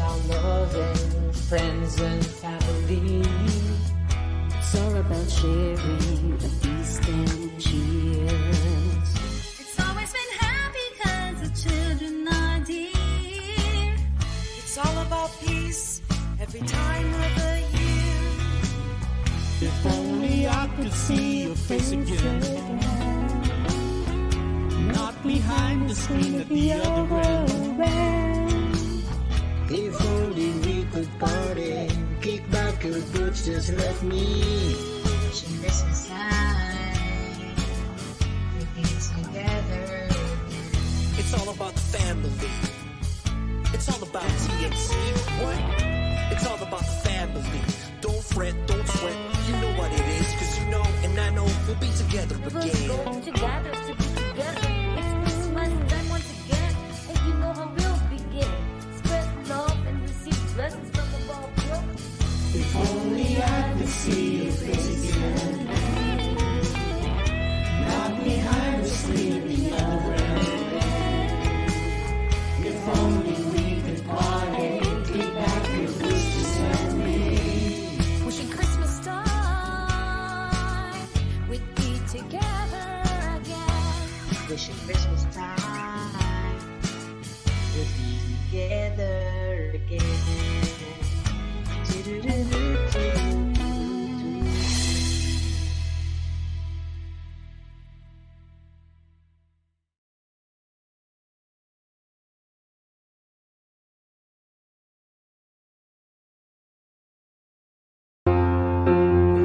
about love and friends and family. It's all about sharing a feast and cheers. It's always been happy cause the children are dear. It's all about peace every time of the year. If only I could see your face again, not behind the screen at the other end. If only we could party, kick back your boots, just let me. Wishing Christmas time we be together again. It's all about the family. It's all about TNC. What? It's all about the family. Don't fret, don't sweat. You know what it is, cause you know and I know we'll be together again. We'll go together to be together. It's Christmas time once again, and you know how we'll begin. Spread love and receive blessings from above. If only I could see your face again, not behind the screen at the other end. If only we could party, kick back your boots, just let me. Wishing Christmas time we'd be together again. Wishing Christmas time we'll be together again.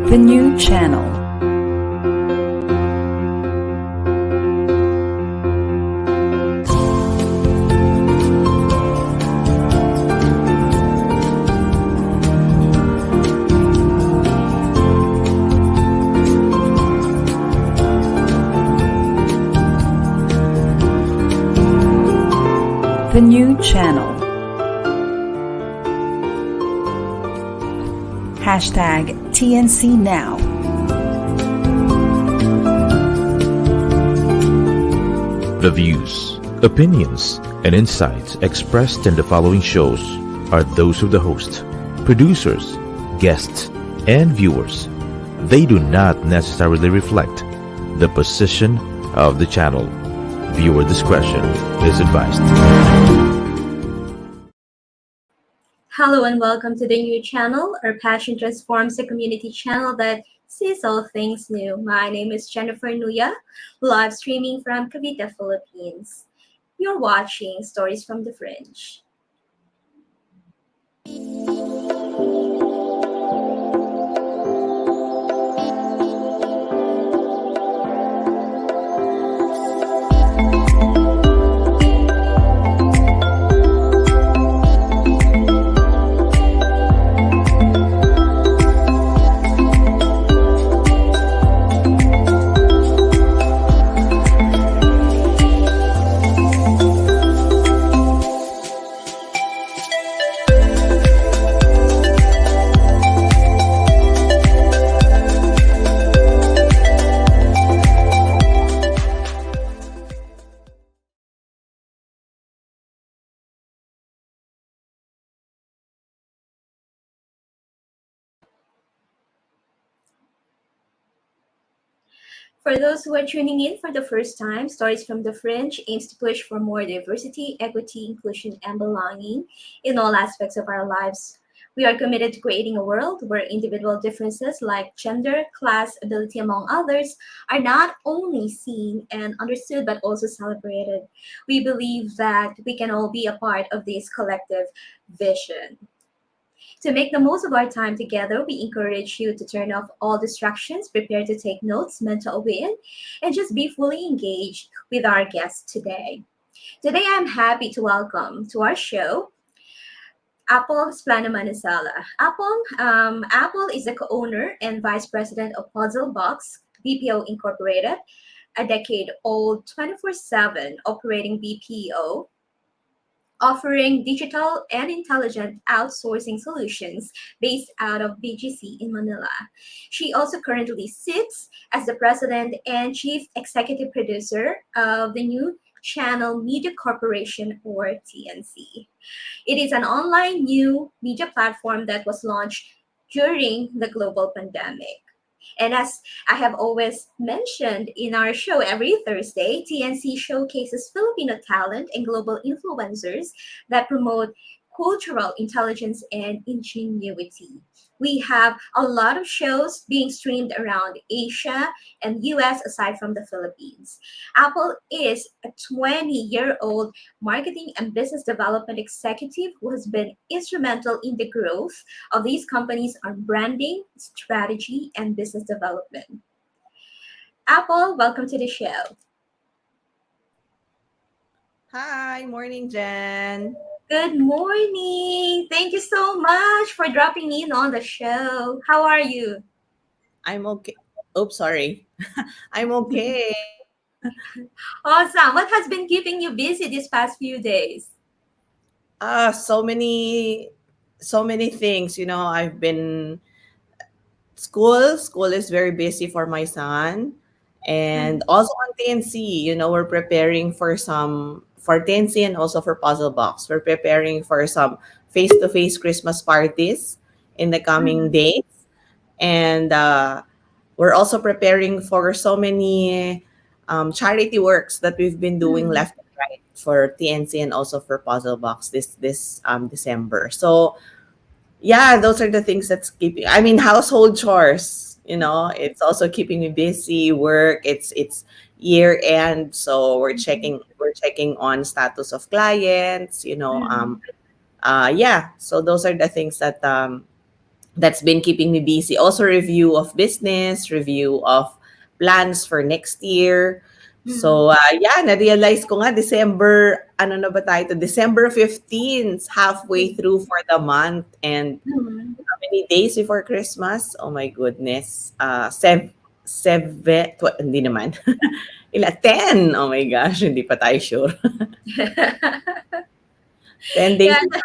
The new channel. The new channel. Hashtag TNC Now. The views, opinions, and insights expressed in the following shows are those of the host, producers, guests, and viewers. They do not necessarily reflect the position of the channel. Viewer discretion is advised. Hello and welcome to the new channel. Our passion transforms the community channel that sees all things new. My name is Jennifer Nuya, live streaming from Cavite, Philippines. You're watching Stories from the Fringe. For those who are tuning in for the first time, Stories from the Fringe aims to push for more diversity, equity, inclusion, and belonging in all aspects of our lives. We are committed to creating a world where individual differences like gender, class, ability, among others, are not only seen and understood but also celebrated. We believe that we can all be a part of this collective vision. To make the most of our time together, we encourage you to turn off all distractions, prepare to take notes, mental win, and just be fully engaged with our guest today. Today, I'm happy to welcome to our show Esplana-Manansala. Apple is the co-owner and vice president of PuzzleBox, BPO Incorporated, a decade-old 24/7 operating BPO offering digital and intelligent outsourcing solutions based out of BGC in Manila. She also currently sits as the president and chief executive producer of the new Channel Media Corporation, or TNC. It is an online new media platform that was launched during the global pandemic. And as I have always mentioned in our show every Thursday, TNC showcases Filipino talent and global influencers that promote cultural intelligence and ingenuity. We have a lot of shows being streamed around Asia and US aside from the Philippines. Apple is a 20-year-old marketing and business development executive who has been instrumental in the growth of these companies on branding, strategy, and business development. Apple, welcome to the show. Hi, morning, Jen. Good morning. Thank you so much for dropping in on the show. How are you? I'm okay. Oops, sorry. I'm okay. Awesome. What has been keeping you busy these past few days? So many things. I've been school. School is very busy for my son, and Mm, also on TNC. We're preparing for TNC and also for PuzzleBox. We're preparing for some face-to-face Christmas parties in the coming mm, days, and we're also preparing for so many charity works that we've been doing mm, left and right for TNC and also for PuzzleBox this December. So yeah, those are the things that's keeping. I mean, household chores. It's also keeping me busy. Work. It's year end, so we're checking on status of clients. mm, Yeah. So those are the things that's been keeping me busy. Also, review of business, review of plans for next year. mm, So, yeah, na-realize ko nga December, ano na ba tayo to? December 15th, halfway through for the month. And mm. how many days before Christmas? Oh my goodness. Hindi naman. 10. Oh my gosh, hindi pa tayo sure. 10 days. Yeah.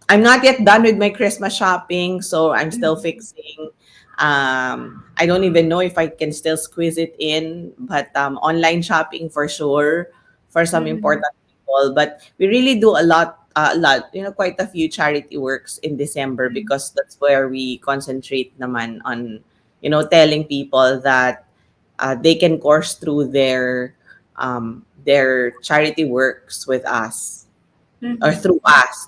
I'm not yet done with my Christmas shopping, so I'm still Mm, fixing. I don't even know if I can still squeeze it in, but online shopping for sure for some mm, important people. But we really do a lot, quite a few charity works in December mm, because that's where we concentrate naman on, telling people that they can course through their charity works with us or mhm, through us,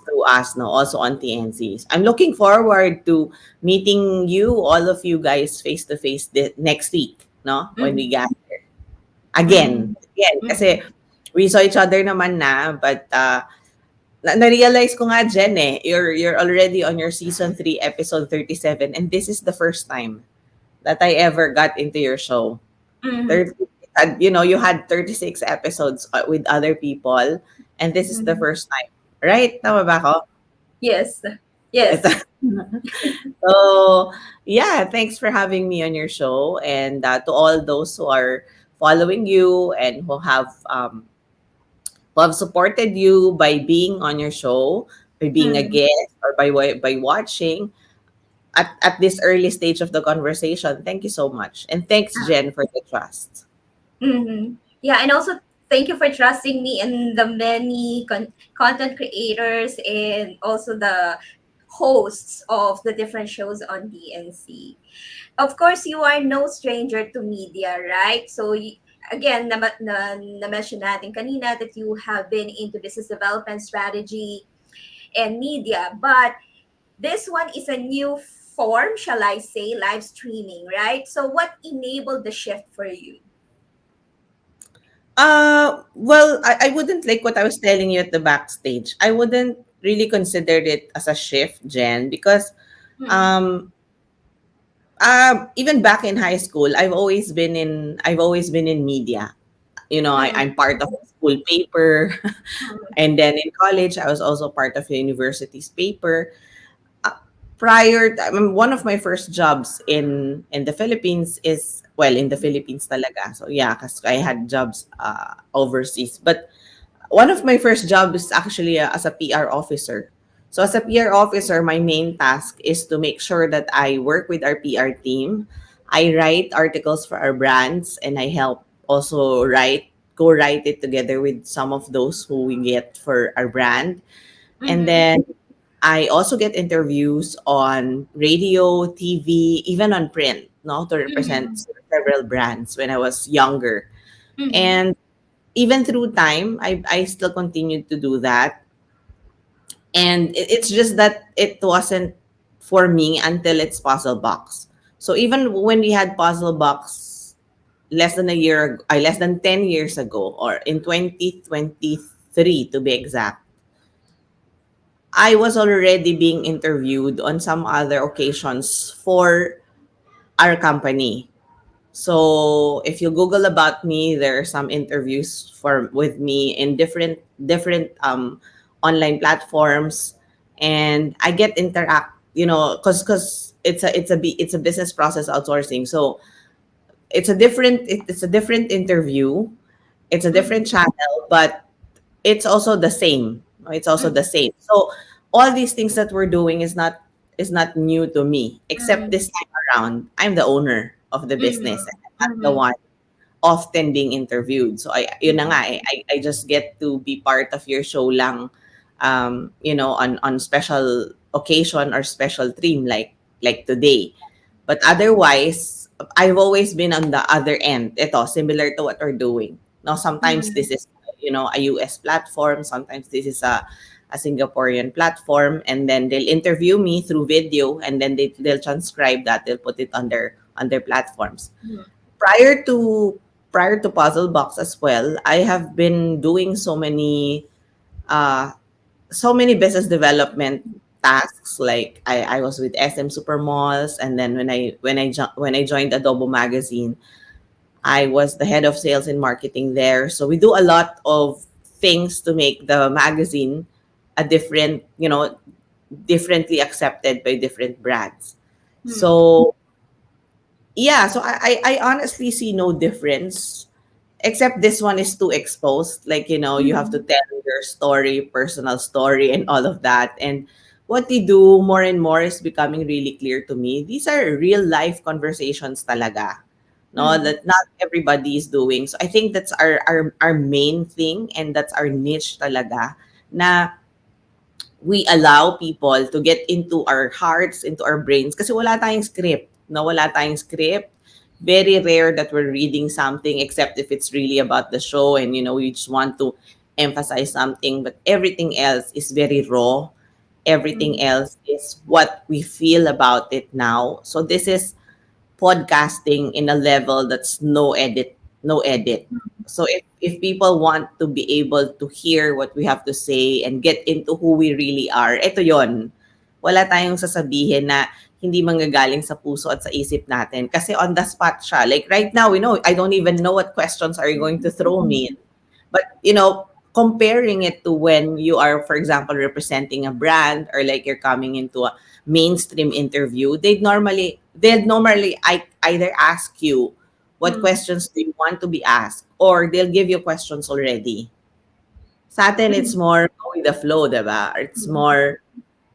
no, also on TNCs. I'm looking forward to meeting you, all of you guys, face to face next week, no, when we mhm, get mhm, again, kasi mhm. we saw each other naman na, but na-realize ko nga, Jen, you're already on your season 3, episode 37, and this is the first time that I ever got into your show. Mhm, 30, you had 36 episodes with other people, and this is the mhm. first time. Right? Tama ba ako? Yes. Ito. Yes. So, yeah, thanks for having me on your show. And to all those who are following you and who have supported you by being on your show, by being a Mm, guest, or by watching at this early stage of the conversation. Thank you so much. And thanks, Jen, for the trust. Yeah, and also thank you for trusting me and the many content creators and also the hosts of the different shows on DNC. Of course, you are no stranger to media, right? So, again, na-mention natin kanina that you have been into business development strategy and media, but this one is a new form, shall I say, live streaming, right? So, what enabled the shift for you? Well, I wouldn't like what I was telling you at the backstage. I wouldn't really consider it as a shift, Jen, because Mm, um, even back in high school, I've always been in media. I'm mm, part of the school paper, mm, and then in college, I was also part of the university's paper. uh, One of my first jobs in the Philippines is, well, in the Philippines talaga. So yeah, because I had jobs overseas, but one of my first jobs is actually as a PR officer. So as a PR officer, my main task is to make sure that I work with our PR team. I write articles for our brands, and I help also write co-write it together with some of those who we get for our brand. And Mm-hmm. then I also get interviews on radio, TV, even on print, no, to represent Mm-hmm. several brands when I was younger. Mm-hmm. And even through time, I still continued to do that. And it's just that it wasn't for me until it's PuzzleBox. So even when we had PuzzleBox less than 10 years ago, or in 2023 to be exact, I was already being interviewed on some other occasions for our company. So if you Google about me, there are some interviews for with me in different online platforms, and I get interact. Because it's a business process outsourcing. So it's a different interview. It's a different Mm-hmm. channel, but it's also the same. It's also the same. So all these things that we're doing is not new to me. Except Mm-hmm. this time around, I'm the owner of the business, and I'm not the Mm-hmm. one often being interviewed. So yun na Mm-hmm. nga, I just get to be part of your show lang, on special occasion or special dream like today. But otherwise, I've always been on the other end. Ito, similar to what we're doing. No, sometimes Mm-hmm. this is a US platform, sometimes this is a Singaporean platform, and then they'll interview me through video, and then they'll transcribe that, they'll put it on their platforms. Prior to prior to PuzzleBox as well, I have been doing uh so many business development tasks. Like I was with SM Supermalls, and then when I joined Adobo Magazine, I was the head of sales and marketing there. So we do a lot of things to make the magazine a differently accepted by different brands. So yeah, so I honestly see no difference, except this one is too exposed. Like, you have to Mm-hmm. tell your story, personal story, and all of that. And what they do more and more is becoming really clear to me. These are real life conversations talaga. No, Mm-hmm. that not everybody is doing. So I think that's our main thing, and that's our niche talaga, na we allow people to get into our hearts, into our brains, kasi wala tayong script. No, wala tayong script. Very rare that we're reading something, except if it's really about the show and we just want to emphasize something, but everything else is very raw. Everything else is what we feel about it now. So this is podcasting in a level that's no edit. So if people want to be able to hear what we have to say and get into who we really are, eto yon. Wala tayong sasabihin na hindi manggagaling sa puso at sa isip natin. Kasi on the spot siya. Like right now, I don't even know what questions are you going to throw me. But, comparing it to when you are, for example, representing a brand, or like you're coming into a mainstream interview, they'd normally either ask you what Mm-hmm. questions do you want to be asked, or they'll give you questions already. Sa atin, it's more go with the flow, diba? It's more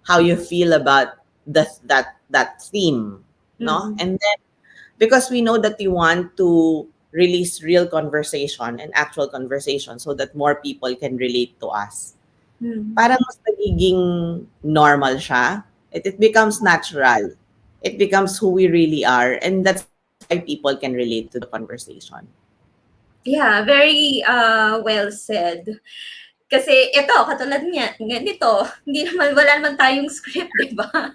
how you feel about that theme, no? Mm-hmm. And then because we know that we want to release real conversation and actual conversation so that more people can relate to us. Mm-hmm. Parang mas nagiging normal siya. It becomes natural. It becomes who we really are, and that's why people can relate to the conversation. Yeah, very well said. Kasi ito, katulad niya, nito, hindi naman, wala naman tayong script, di ba?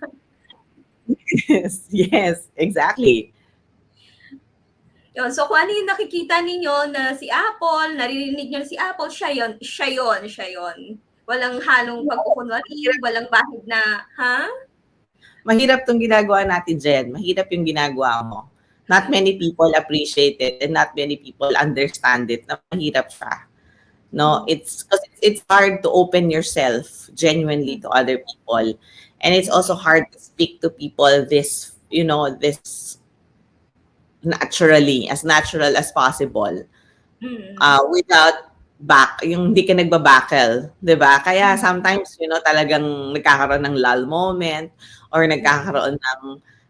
Yes, exactly. Yun, so kung ano yung nakikita ninyo na si Apple, naririnig niyo na si Apple, siya yun, siya yun, siya yun. Walang halong pagkukunwari, walang bahid na, ha? Mahirap tong ginagawa natin, Jen. Mahirap yung ginagawa mo. Not many people appreciate it, and not many people understand it, na mahirap siya. No, it's hard to open yourself genuinely to other people, and it's also hard to speak to people this naturally, as natural as possible, without yung hindi ka nagbabakel, 'di ba? Kaya sometimes, talagang nagkakaroon ng lull moment, or nagkakaroon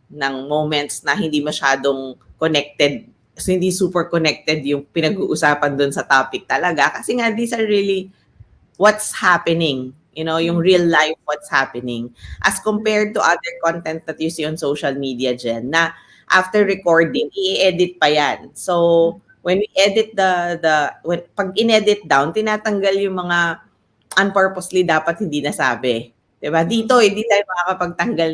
ng moments na hindi masyadong connected So, hindi super connected yung pinag-uusapan dun sa topic talaga. Kasi nga, these are really what's happening. Yung real life what's happening. As compared to other content that you see on social media, Jen, na after recording, i-edit pa yan. So, when we edit pag in-edit down, tinatanggal yung mga unpurposely dapat hindi nasabi. 'Di ba? Dito, hindi tayo makakapagtanggal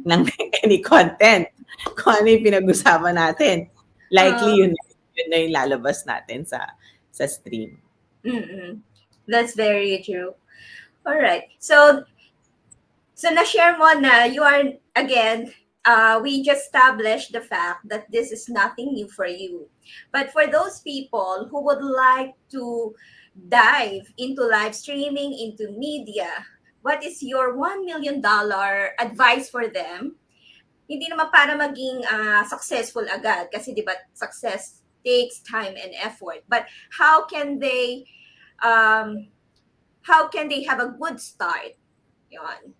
ng any content. Kung ano yung pinag-usapan natin. Likely yun na yung lalabas natin sa stream. That's very true. All right. So na-share mo na you are, again, we just established the fact that this is nothing new for you. But for those people who would like to dive into live streaming, into media, what is your $1 million advice for them? Hindi naman para maging successful agad kasi 'di ba success takes time and effort. But how can they have a good start? Yon.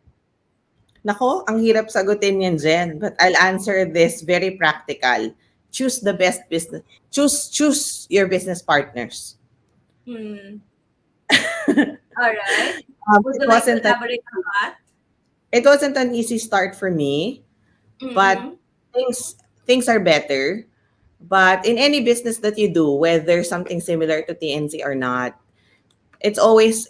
Nako, ang hirap sagutin yan, Jen. But I'll answer this very practical. Choose the best business. Choose your business partners. All right. Would you like to elaborate on that? It wasn't an easy start for me, but things are better. But in any business that you do, whether something similar to TNC or not, it's always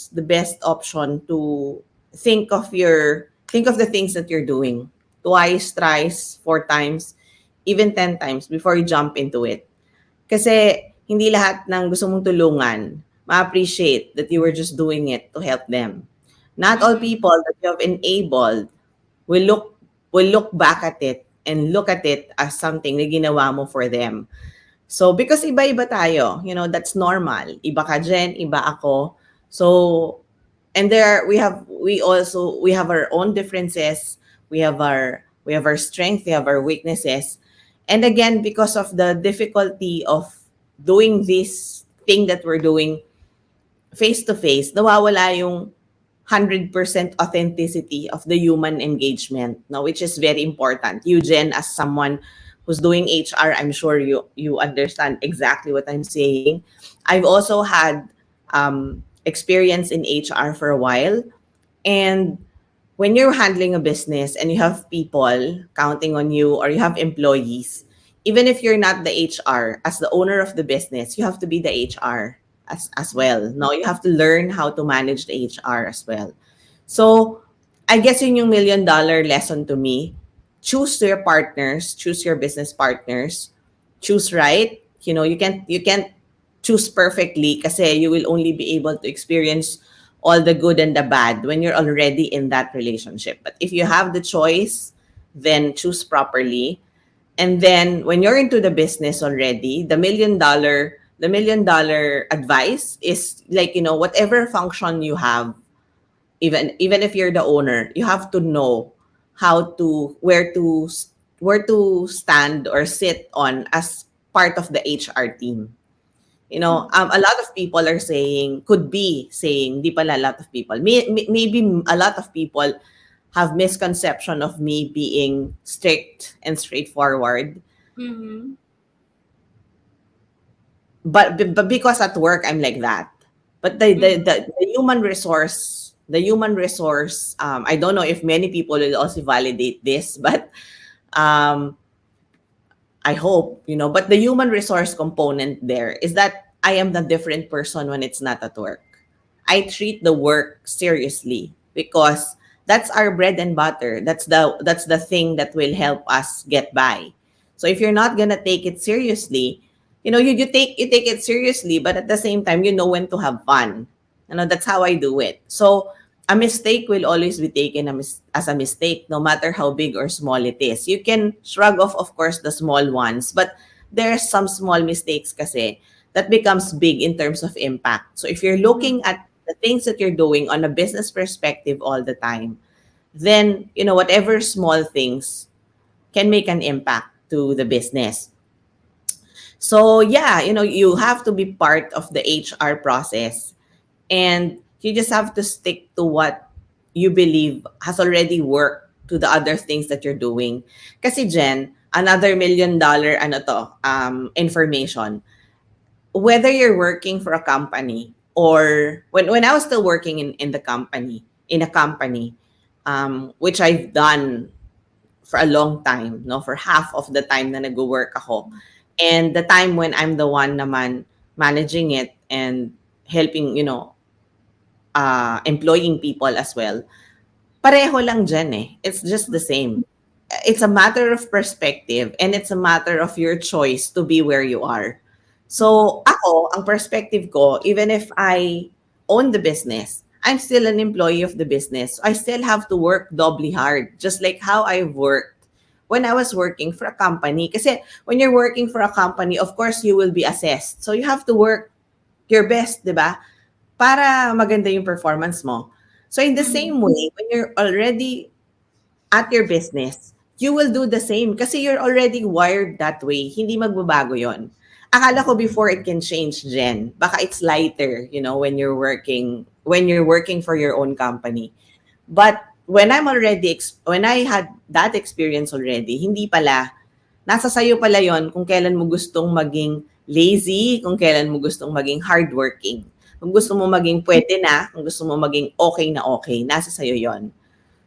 the best option to think of the things that you're doing twice, thrice, 4 times, even 10 times before you jump into it. Kasi hindi lahat ng gusto mong tulungan ma-appreciate that you were just doing it to help them. Not all people that you have enabled will look back at it and look at it as something na ginawa mo for them. So, because iba-iba tayo, that's normal. Iba ka, Jen, iba ako. So, and we have our own differences. We have our strength, we have our weaknesses. And again, because of the difficulty of doing this thing that we're doing face-to-face, nawawala yung 100% authenticity of the human engagement, which is very important. You, Jen, as someone who's doing HR, I'm sure you understand exactly what I'm saying. I've also had experience in HR for a while. And when you're handling a business and you have people counting on you or you have employees, even if you're not the HR, as the owner of the business, you have to be the HR as well. No, you have to learn how to manage the HR as well. So, I guess yun yung $1 million lesson to me. Choose your partners, choose your business partners, choose right. You can't choose perfectly kasi you will only be able to experience all the good and the bad when you're already in that relationship. But if you have the choice, then choose properly. And then when you're into the business already, the $1 million advice is like, whatever function you have, even if you're the owner, you have to know where to stand or sit on as part of the HR team. A lot of people are could be saying, di pala a lot of people, maybe a lot of people have misconception of me being strict and straightforward. But because at work I'm like that. But the human resource, I don't know if many people will also validate this, but I hope, but the human resource component there is that I am the different person when it's not at work. I treat the work seriously because that's our bread and butter. That's the thing that will help us get by. So if you're not gonna take it seriously, you take it seriously, but at the same time, you know when to have fun. That's how I do it. So a mistake will always be taken as a mistake, no matter how big or small it is. You can shrug off, of course, the small ones, but there's some small mistakes kasi that becomes big in terms of impact. So if you're looking at the things that you're doing on a business perspective all the time, then, whatever small things can make an impact to the business. So yeah, you have to be part of the HR process, and you just have to stick to what you believe has already worked to the other things that you're doing. Kasi Jen, another $1 million information. Whether you're working for a company or when I was still working in the company, in a company, which I've done for a long time, no, for half of the time na nag-work ako. And the time when I'm the one naman managing it and helping, employing people as well, pareho lang dyan eh. It's just the same. It's a matter of perspective and it's a matter of your choice to be where you are. So, ako, ang perspective ko, even if I own the business, I'm still an employee of the business. I still have to work doubly hard, just like how I worked when I was working for a company. Kasi when you're working for a company, of course, you will be assessed. So, you have to work your best, di ba? Para maganda yung performance mo. So, in the same way, when you're already at your business, you will do the same kasi you're already wired that way. Hindi magbabago yon. Akala ko before it can change, Jen. Baka it's lighter, when you're working for your own company. But when when I had that experience already, hindi pala. Nasa sayo pala yon kung kailan mo gustong maging lazy, kung kailan mo gustong maging hardworking. Kung gusto mo maging pwede na, kung gusto mo maging okay, nasa sayo yon.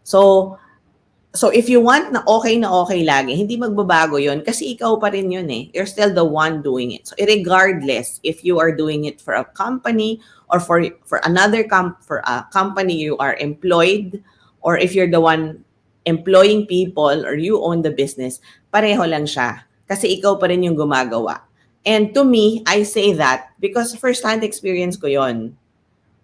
So if you want na okay lagi, hindi magbabago yon kasi ikaw pa rin yun eh. You're still the one doing it. So regardless if you are doing it for a company or for for a company you are employed, or if you're the one employing people or you own the business, pareho lang siya. Kasi ikaw pa rin yung gumagawa. And to me, I say that because first-hand experience ko yon.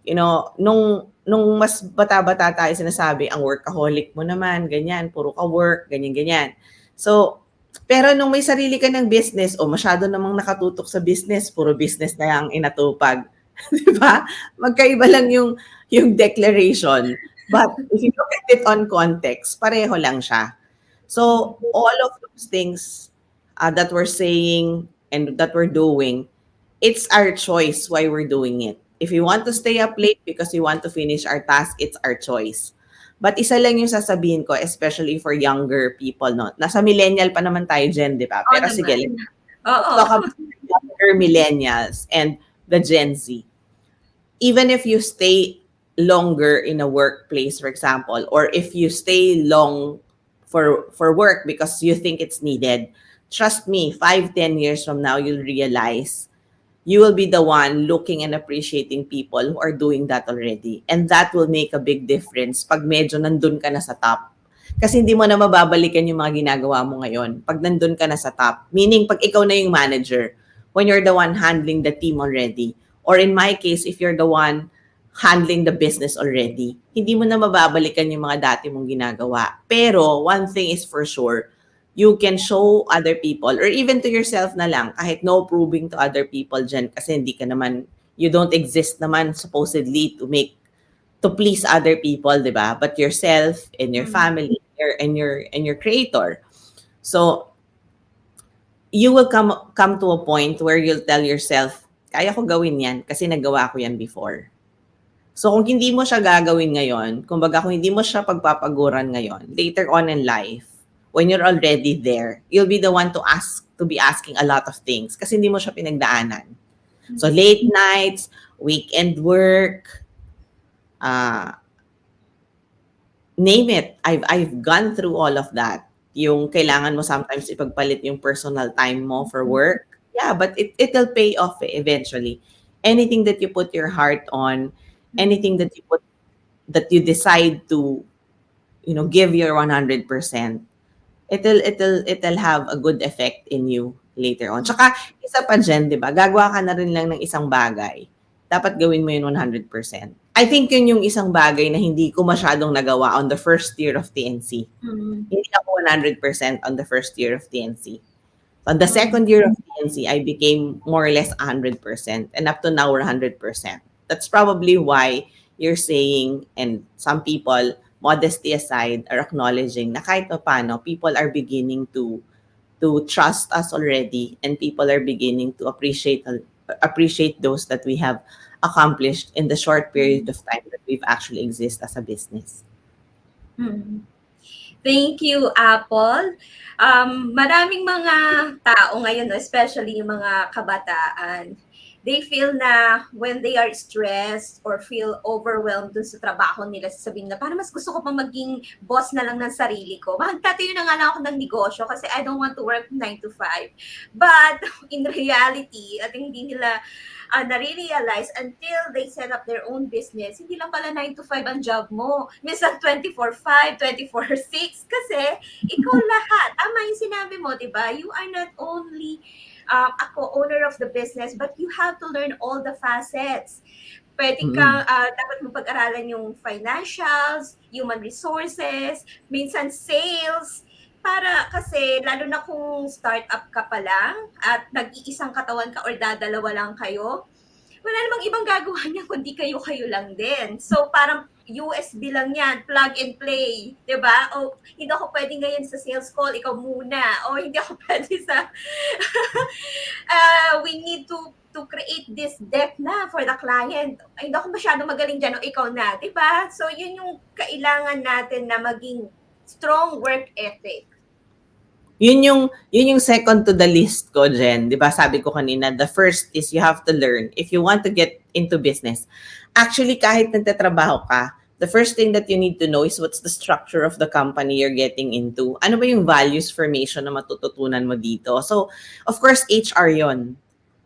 Nung mas bata-bata tayo sinasabi, ang workaholic mo naman, ganyan, puro ka work, ganyan. So, pero nung may sarili ka ng business, masyado namang nakatutok sa business, puro business na yung inatupag. Di ba? Magkaiba lang yung declaration. But if you look at it on context, pareho lang siya. So, all of those things that we're saying and that we're doing, it's our choice why we're doing it. If you want to stay up late because you want to finish our task, it's our choice. But isa lang yung sasabihin ko, especially for younger people, no? Nasa millennial pa naman tayo, Jen, di ba? Pero sige, let's talk about the younger millennials and the Gen Z. Even if you stay longer in a workplace, for example, or if you stay long for work because you think it's needed, trust me, 5-10 years from now, you'll realize you will be the one looking and appreciating people who are doing that already. And that will make a big difference pag medyo nandun ka na sa top. Kasi hindi mo na mababalikan yung mga ginagawa mo ngayon pag nandun ka na sa top. Meaning, pag ikaw na yung manager, when you're the one handling the team already, or in my case, if you're the one handling the business already, hindi mo na mababalikan yung mga dati mong ginagawa. Pero, one thing is for sure, you can show other people or even to yourself na lang, kahit no proving to other people dyan kasi hindi ka naman, you don't exist naman supposedly to please other people, di ba? But yourself and your family and your creator. So, you will come to a point where you'll tell yourself, kaya ko gawin yan kasi nagawa ko yan before. So, kung hindi mo siya gagawin ngayon, kumbaga kung hindi mo siya pagpapaguran ngayon, later on in life, when you're already there, you'll be the one to be asking a lot of things kasi hindi mo siya pinagdaanan. So late nights, weekend work, name it. I've gone through all of that. Yung kailangan mo sometimes ipagpalit yung personal time mo for work. Yeah, but it'll pay off eventually. Anything that you put your heart on, anything that you decide to, give your 100%. It'll have a good effect in you later on. Tsaka, isa pa dyan, di ba? Gagawa ka na rin lang ng isang bagay. Dapat gawin mo yun 100%. I think yun yung isang bagay na hindi ko masyadong nagawa on the first year of TNC. Hindi ako 100% on the first year of TNC. On the second year of TNC, I became more or less 100%. And up to now, we're 100%. That's probably why you're saying, and some people, modesty aside, are acknowledging na kahit pa paano, people are beginning to trust us already and people are beginning to appreciate those that we have accomplished in the short period of time that we've actually exist as a business. Thank you, Apple. Maraming mga tao ngayon, no, especially yung mga kabataan, they feel na when they are stressed or feel overwhelmed dun sa trabaho nila, sasabihin na parang mas gusto ko pa maging boss na lang ng sarili ko. Magtatayo na nga lang ako ng negosyo kasi I don't want to work 9 to 5. But in reality, at hindi nila nare-realize until they set up their own business, hindi lang pala 9 to 5 ang job mo. Minsan 24/5, 24/6 kasi ikaw lahat. Tama yung sinabi mo, di ba? You are not only a co-owner of the business, but you have to learn all the facets. Pwede kang, dapat mo pag-aralan yung financials, human resources, minsan sales, para kasi lalo na kung startup ka pa lang at nag-iisang katawan ka or dadalawa lang kayo, wala namang ibang gagawa niya kundi kayo-kayo lang din. So parang USB lang yan, plug and play, 'di ba? O hindi ako pwedeng ngayon sa sales call, ikaw muna. O hindi ako pwede sa we need to create this deck na for the client. Ay, hindi ako masyado magaling dyan, o ikaw na, 'di ba? So yun yung kailangan natin na maging strong work ethic. Yun yung second to the list ko, Jen. 'Di ba? Sabi ko kanina, the first is you have to learn if you want to get into business. Actually, kahit nagtatrabaho ka, the first thing that you need to know is what's the structure of the company you're getting into. Ano ba yung values formation na matututunan mo dito? So, of course, HR 'yon.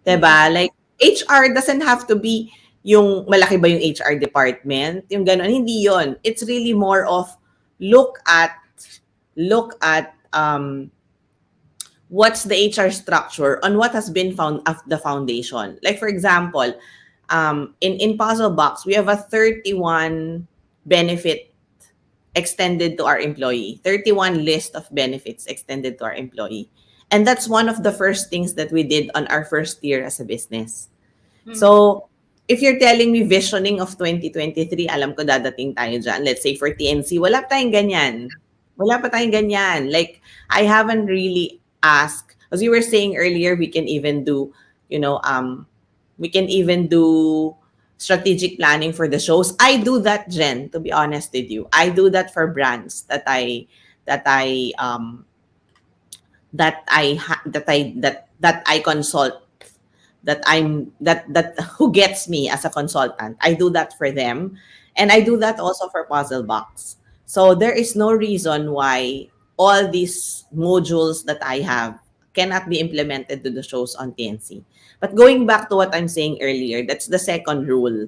'Di ba? Like HR doesn't have to be yung malaki ba yung HR department, yung gano'n, hindi 'yon. It's really more of look at what's the HR structure on what has been found of the foundation. Like for example, in PuzzleBox, we have a 31 benefit extended to our employee, 31 list of benefits extended to our employee. And that's one of the first things that we did on our first year as a business. So if you're telling me visioning of 2023, alam ko dadating tayo dyan. Let's say for TNC, wala pa tayong ganyan. Like, I haven't really asked, as you were saying earlier, we can even do, strategic planning for the shows. I do that, Jen, to be honest with you. I do that for brands that I consult, that who gets me as a consultant. I do that for them, and I do that also for PuzzleBox. So there is no reason why all these modules that I have cannot be implemented to the shows on TNC. But going back to what I'm saying earlier, that's the second rule,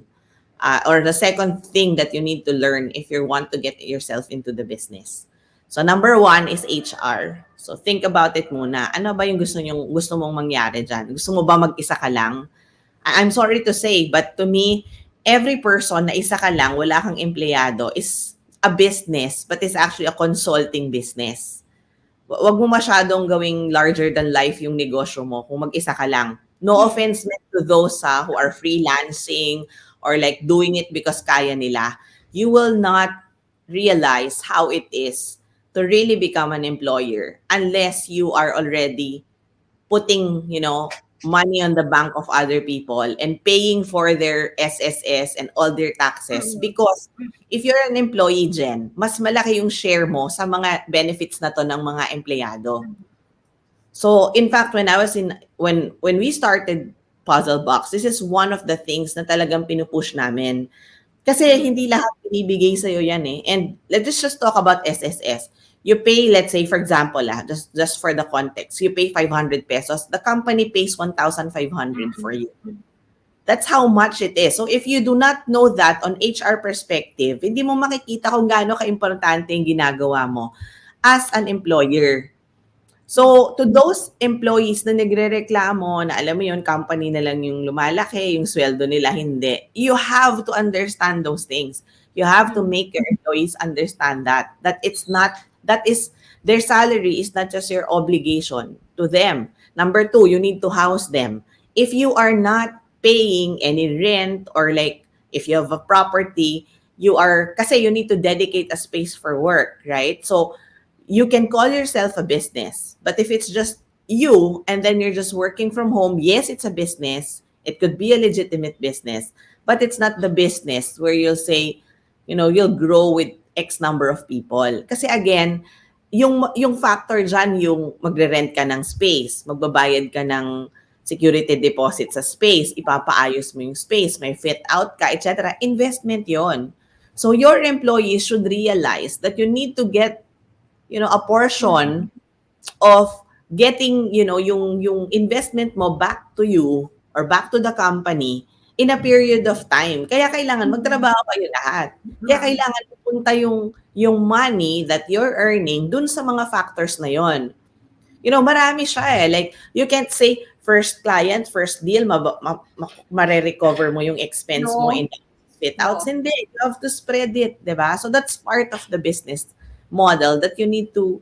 or the second thing that you need to learn if you want to get yourself into the business. So number one is HR. So think about it muna. Ano ba yung gusto mong mangyari dyan? Gusto mo ba mag-isa ka lang? I'm sorry to say, but to me, every person na isa ka lang, wala kang empleyado, is a business, but it's actually a consulting business. Wag mo masyadong gawing larger than life yung negosyo mo kung mag-isa ka lang. No offense meant to those who are freelancing or like doing it because kaya nila. You will not realize how it is to really become an employer unless you are already putting, money on the bank of other people and paying for their SSS and all their taxes. Because if you're an employee, Jen, mas malaki yung share mo sa mga benefits na to ng mga empleyado. So, in fact, when we started PuzzleBox, this is one of the things na talagang pinupush namin. Kasi hindi lahat binibigay sa'yo yan eh. And let's just talk about SSS. You pay, let's say, for example, just for the context, you pay 500 pesos. The company pays 1,500 for you. That's how much it is. So if you do not know that on HR perspective, hindi mo makikita kung gaano ka-importante yung ginagawa mo as an employer. So to those employees na nagre-reklamo na alam mo yun, company na lang yung lumalaki, yung sweldo nila hindi, you have to understand those things. You have to make your employees understand that their salary is not just your obligation to them. Number two, you need to house them. If you are not paying any rent or like if you have a property, kasi you need to dedicate a space for work, right? So you can call yourself a business, but if it's just you and then you're just working from home, yes, it's a business. It could be a legitimate business, but it's not the business where you'll say, you'll grow with X number of people. Kasi again, yung factor dyan, yung magre-rent ka ng space, magbabayad ka ng security deposit sa space, ipapaayos mo yung space, may fit out ka, etc. Investment yon. So your employees should realize that you need to get, a portion of getting, yung investment mo back to you or back to the company in a period of time. Kaya kailangan magtrabaho kayo lahat. Kaya kailangan pupunta yung money that you're earning dun sa mga factors na yon. Marami siya eh. Like, you can't say first client, first deal, mare-recover mo yung expense mo in fit outs. Hindi. You have to spread it, diba? So that's part of the business model that you need to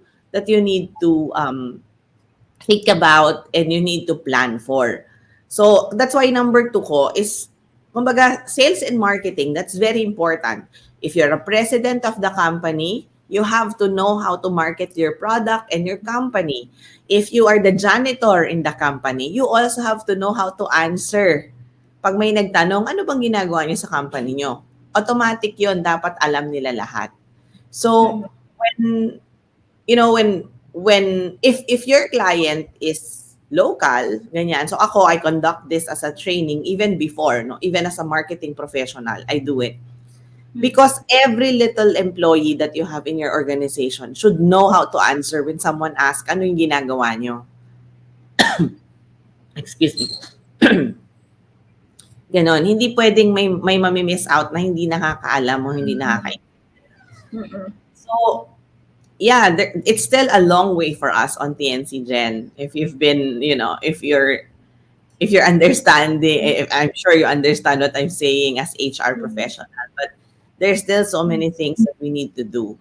think about and you need to plan for. So that's why number 2 ko is, kumbaga, sales and marketing. That's very important. If you're a president of the company, you have to know how to market your product and your company. If you are the janitor in the company, you also have to know how to answer. Pag may nagtanong, ano bang ginagawa niyo sa company niyo? Automatic yon, dapat alam nila lahat. So, if your client is local, ganyan. So I conduct this as a training even before, no? Even as a marketing professional, I do it. Because every little employee that you have in your organization should know how to answer when someone asks, ano yung ginagawa nyo? Excuse me. Ganon. Hindi pwedeng may mamimiss out na hindi nakakaalam o hindi nakakaintindi. So, yeah, it's still a long way for us on TNC Gen. If you've been, if you're understanding, I'm sure you understand what I'm saying as HR professional, but there's still so many things that we need to do.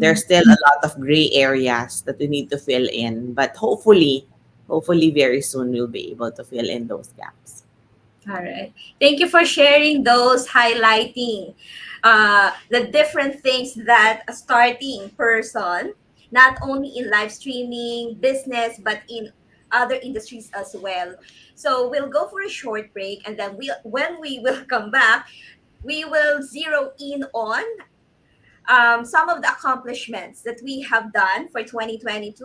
There's still a lot of gray areas that we need to fill in, but hopefully very soon we'll be able to fill in those gaps. All right. Thank you for sharing those, highlighting the different things that a starting person, not only in live streaming, business, but in other industries as well. So we'll go for a short break, and then when we will come back, we will zero in on some of the accomplishments that we have done for 2022,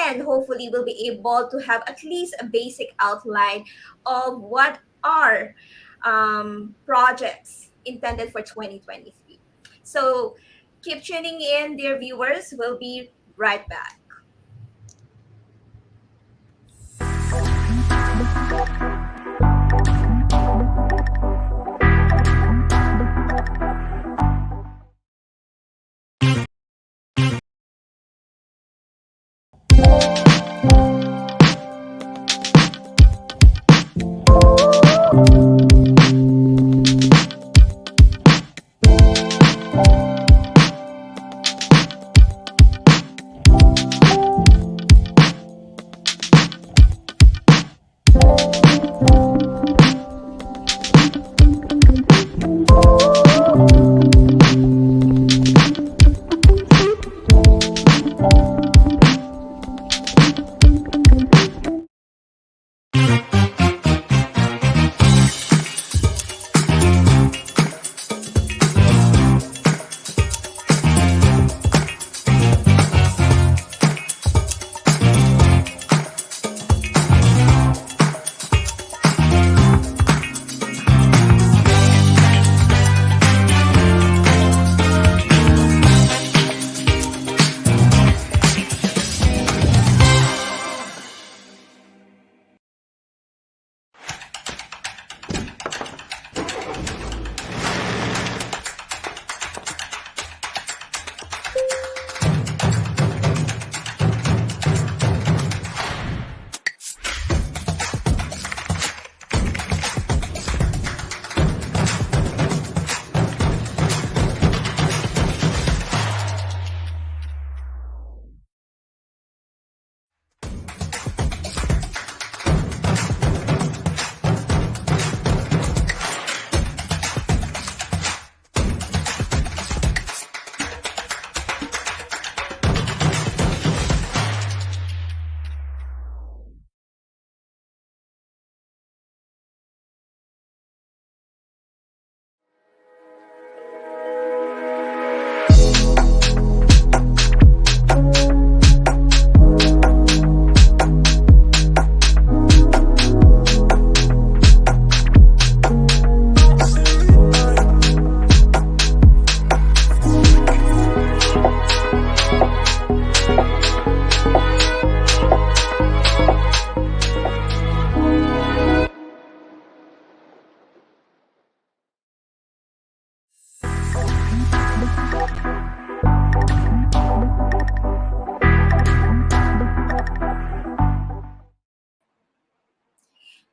and hopefully we'll be able to have at least a basic outline of what are projects intended for 2023. So keep tuning in, dear viewers. We'll be right back.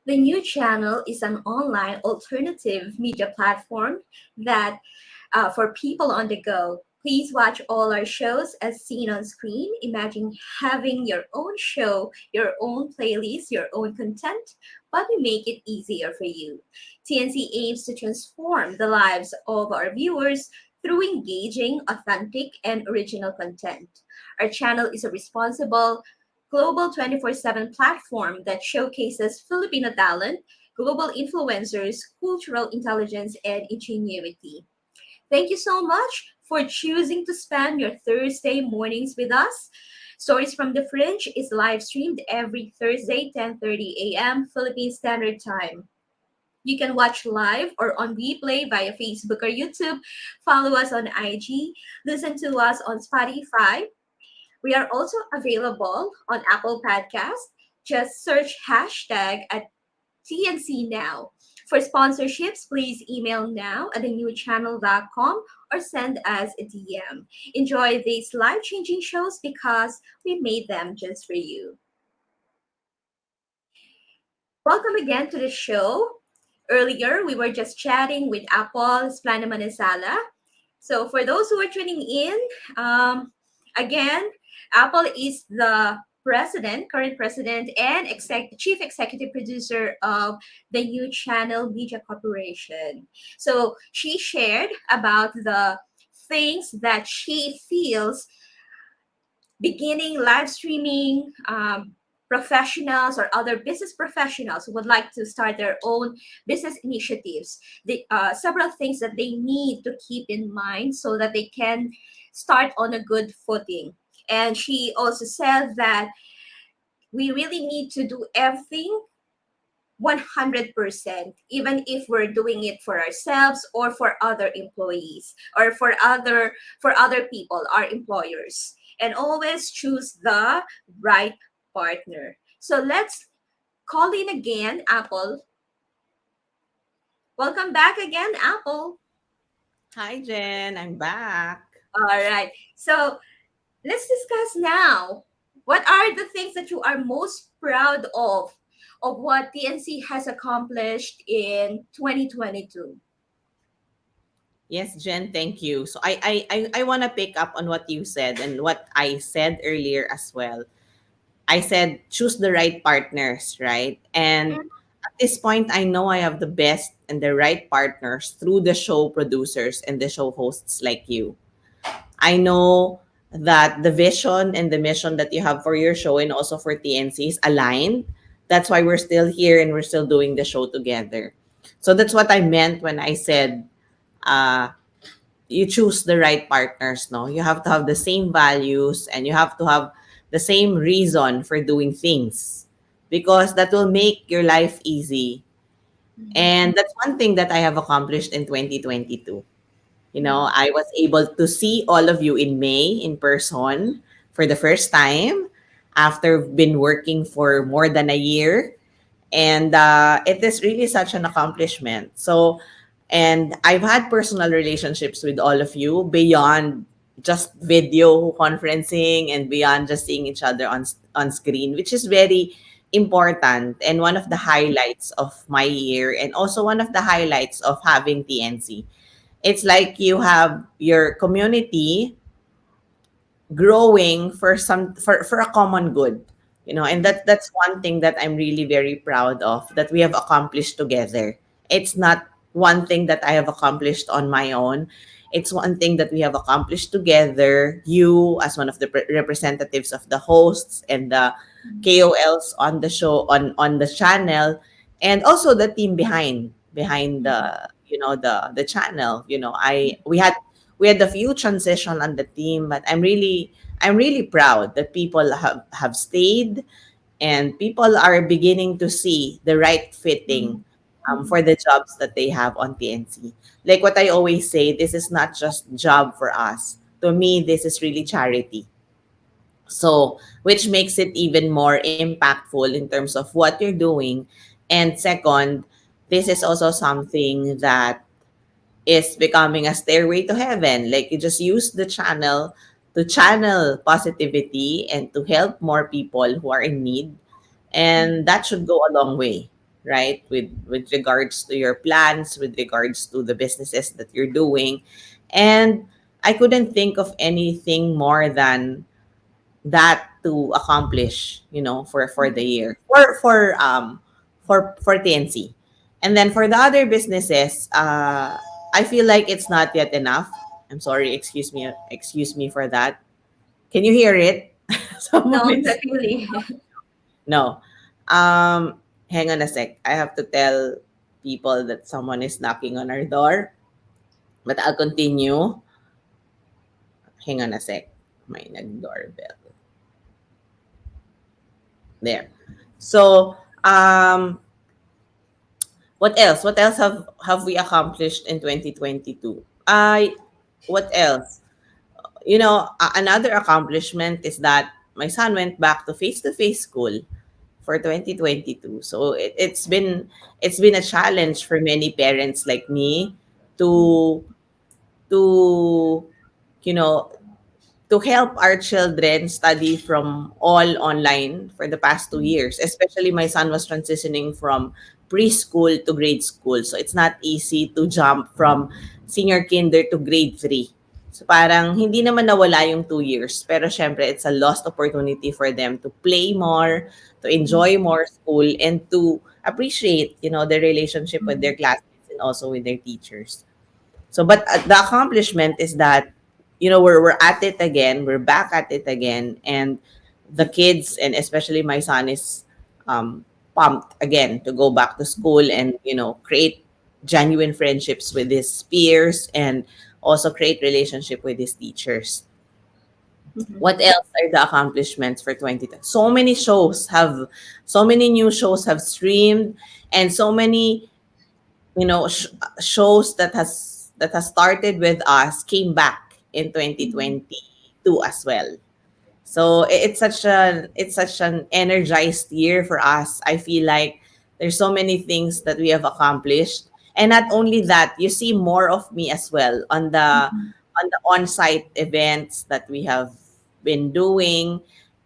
The new channel is an online alternative media platform that for people on the go. Please watch all our shows as seen on screen. Imagine having your own show, your own playlist, your own content, but we make it easier for you. TNC aims to transform the lives of our viewers through engaging, authentic, and original content. Our channel is a responsible, global 24/7 platform that showcases Filipino talent, global influencers, cultural intelligence, and ingenuity. Thank you so much for choosing to spend your Thursday mornings with us. Stories from the Fringe is live streamed every Thursday, 10:30 a.m. Philippine Standard Time. You can watch live or on replay via Facebook or YouTube. Follow us on IG. Listen to us on Spotify. We are also available on Apple Podcast. Just search hashtag at TNC Now. For sponsorships, please email now at thenewchannel.com or send us a DM. Enjoy these life-changing shows because we made them just for you. Welcome again to the show. Earlier, we were just chatting with Apple Esplana-Manansala. So for those who are tuning in, again, Apple is the current president, and chief executive producer of the New Channel Media Corporation. So she shared about the things that she feels beginning live streaming professionals or other business professionals who would like to start their own business initiatives. Several things that they need to keep in mind so that they can start on a good footing. And she also said that we really need to do everything 100%, even if we're doing it for ourselves or for other employees or for other people, our employers. And always choose the right partner. So let's call in again, Apple. Welcome back again, Apple. Hi, Jen. I'm back. All right. So let's discuss now. What are the things that you are most proud of what TNC has accomplished in 2022? Yes, Jen, thank you. So I want to pick up on what you said and what I said earlier as well. I said choose the right partners, right? And at this point, I know I have the best and the right partners through the show producers and the show hosts like you. I know that the vision and the mission that you have for your show and also for TNC is aligned. That's why we're still here and we're still doing the show together. So that's what I meant when I said uh, you choose the right partners. No, you have to have the same values and you have to have the same reason for doing things because that will make your life easy. And that's one thing that I have accomplished in 2022. You know, I was able to see all of you in May in person for the first time after been working for more than a year. And it is really such an accomplishment. So, and I've had personal relationships with all of you beyond just video conferencing and beyond just seeing each other on screen, which is very important and one of the highlights of my year and also one of the highlights of having TNC. It's like you have your community growing for a common good, you know, and that's one thing that I'm really very proud of that we have accomplished together. It's not one thing that I have accomplished on my own. It's one thing that we have accomplished together, you as one of the representatives of the hosts and the KOLs on the show on the channel, and also the team behind the, you know, the channel. You know, I we had a few transition on the team, but I'm really proud that people have stayed and people are beginning to see the right fitting for the jobs that they have on TNC. Like what I always say, this is not just job for us. To me, this is really charity. So, which makes it even more impactful in terms of what you're doing. And second, this is also something that is becoming a stairway to heaven. Like you just use the channel to channel positivity and to help more people who are in need. And that should go a long way, right? With regards to your plans, with regards to the businesses that you're doing. And I couldn't think of anything more than that to accomplish, for the year, for TNC. And then for the other businesses, I feel like it's not yet enough. I'm sorry, excuse me for that. Can you hear it? No, Someone not is really. no. Hang on a sec. I have to tell people that someone is knocking on our door, but I'll continue. Hang on a sec. May nag-doorbell. There. So, what else? What else have we accomplished in 2022? What else? Another accomplishment is that my son went back to face-to-face school for 2022. So it's been a challenge for many parents like me to to you know to help our children study from all online for the past 2 years. Especially my son was transitioning from preschool to grade school. So it's not easy to jump from senior kinder to grade 3. So parang hindi naman nawala yung 2 years. Pero syempre, it's a lost opportunity for them to play more, to enjoy more school, and to appreciate, the relationship with their classmates and also with their teachers. So, but the accomplishment is that, we're at it again. We're back at it again, and the kids, and especially my son, is pumped again to go back to school and create genuine friendships with his peers and also create relationship with his teachers. What else are the accomplishments for 2010? So many new shows have streamed, and so many shows that has started with us came back in 2022 as well. So it's such an energized year for us. I feel like there's so many things that we have accomplished, and not only that, you see more of me as well on the on-site events that we have been doing.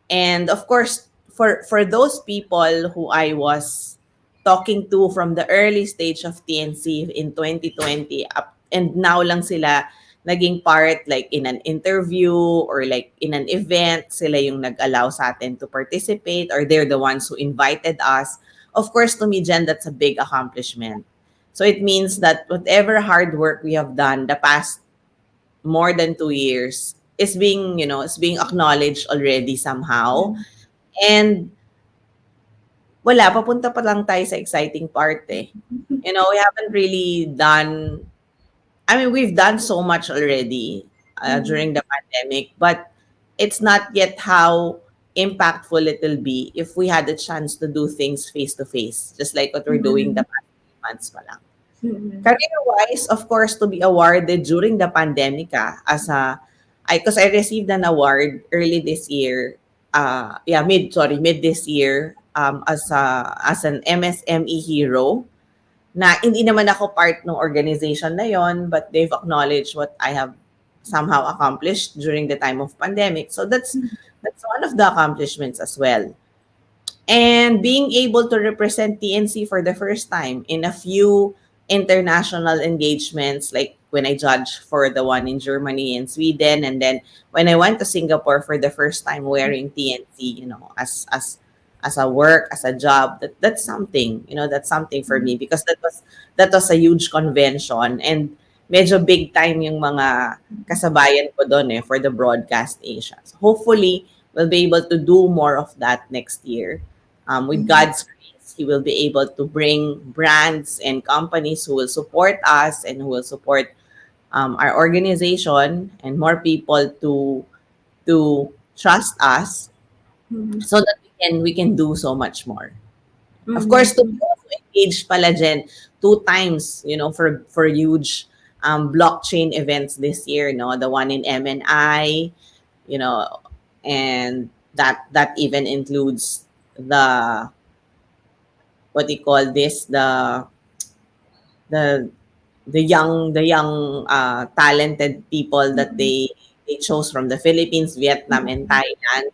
And of course, for those people who I was talking to from the early stage of TNC in 2020 up, and now lang sila naging part, like in an interview or like in an event, sila yung nag-allow sa atin to participate, or they're the ones who invited us. Of course, to me, Jen, that's a big accomplishment. So it means that whatever hard work we have done the past more than 2 years is being acknowledged already somehow. And wala, papunta pa lang tayo sa exciting part eh. We haven't really done, I mean, we've done so much already during the pandemic, but it's not yet how impactful it will be if we had the chance to do things face to face, just like what we're doing the past 3 months pa lang. Career-wise, of course, to be awarded during the pandemic, because I received an award early this year, mid this year, as an MSME hero, na hindi naman ako part ng organization na yon, but they've acknowledged what I have somehow accomplished during the time of pandemic. So that's one of the accomplishments as well. And being able to represent TNC for the first time in a few international engagements, like when I judged for the one in Germany and Sweden, and then when I went to Singapore for the first time wearing TNC, as a work, as a job, that's something, that's something for me, because that was a huge convention, and medyo big time yung mga kasabayan ko doon for the broadcast Asia. So hopefully we'll be able to do more of that next year. With God's grace, He will be able to bring brands and companies who will support us and who will support our organization, and more people to trust us, so that we can do so much more. Of course, to be also engaged pala, Jen, 2 times, for huge blockchain events this year, the one in MNI, and that even includes the, what do you call this, the young talented people that they chose from the Philippines, Vietnam, and Thailand.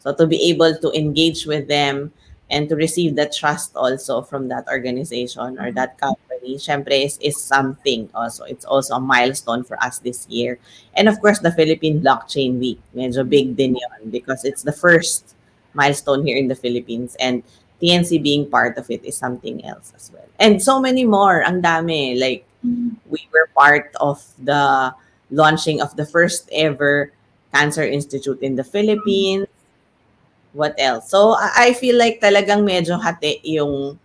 So to be able to engage with them and to receive the trust also from that organization or that company, syempre is something also. It's also a milestone for us this year. And of course, the Philippine Blockchain Week, medyo big din yun because it's the first milestone here in the Philippines, and TNC being part of it is something else as well. And so many more, ang dami. Like, we were part of the launching of the first ever Cancer Institute in the Philippines. What else? So I feel like talagang medyo hati yung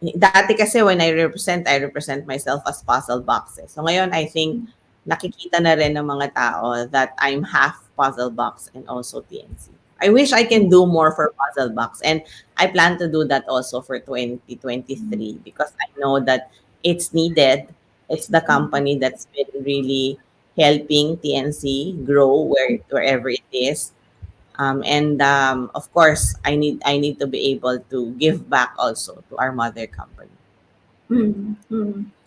dati kasi when I represent myself as puzzle boxes. So ngayon, I think nakikita na rin ng mga tao that I'm half puzzle box and also TNC. I wish I can do more for puzzle box, and I plan to do that also for 2023 because I know that it's needed. It's the company that's been really helping TNC grow wherever it is. And of course, I need to be able to give back also to our mother company.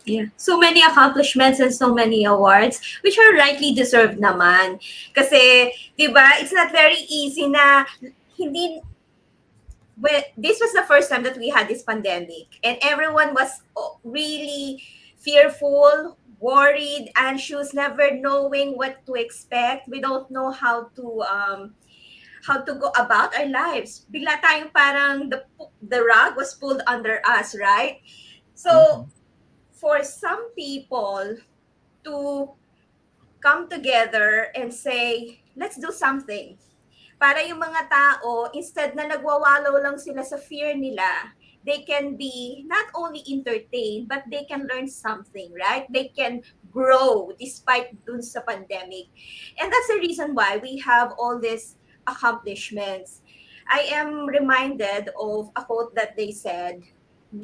Yeah. So many accomplishments and so many awards, which are rightly deserved naman. Kasi, di ba, it's not very easy na hindi, well, this was the first time that we had this pandemic, and everyone was really fearful, worried, anxious, never knowing what to expect. We don't know how to go about our lives. Bigla tayong parang the rug was pulled under us, right? So for some people to come together and say, let's do something. Para yung mga tao, instead na nagwawalo lang sila sa fear nila, they can be not only entertained, but they can learn something, right? They can grow despite dun sa pandemic. And that's the reason why we have all these accomplishments. I am reminded of a quote that they said,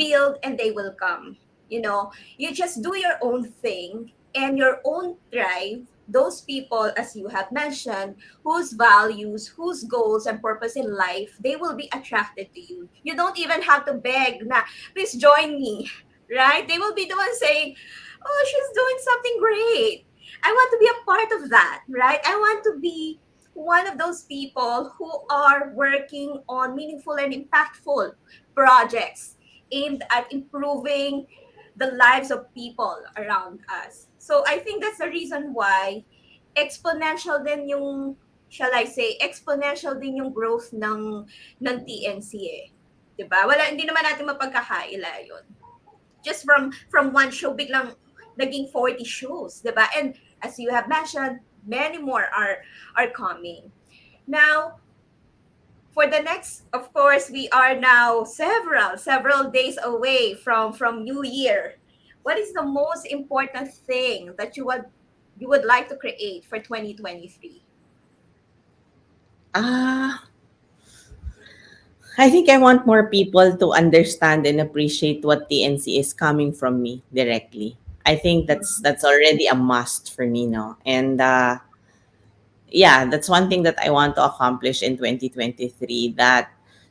build and they will come. You know, you just do your own thing and your own drive. Those people, as you have mentioned, whose values, whose goals and purpose in life, they will be attracted to you. You don't even have to beg na, please join me, right? They will be the one saying, oh, she's doing something great. I want to be a part of that, right? I want to be one of those people who are working on meaningful and impactful projects aimed at improving the lives of people around us. So I think that's the reason why exponential din yung, shall I say, exponential din yung growth ng TNC eh. 'Di ba? Hindi naman natin mapagkakaila yun. Just from one show biglang naging 40 shows, 'di ba? And as you have mentioned, many more are coming. Now, for the next, of course, we are now several days away from New Year. What is the most important thing that you would like to create for 2023? I think I want more people to understand and appreciate what TNC is coming from me directly. I think that's already a must for me now. And yeah, that's one thing that I want to accomplish in 2023, that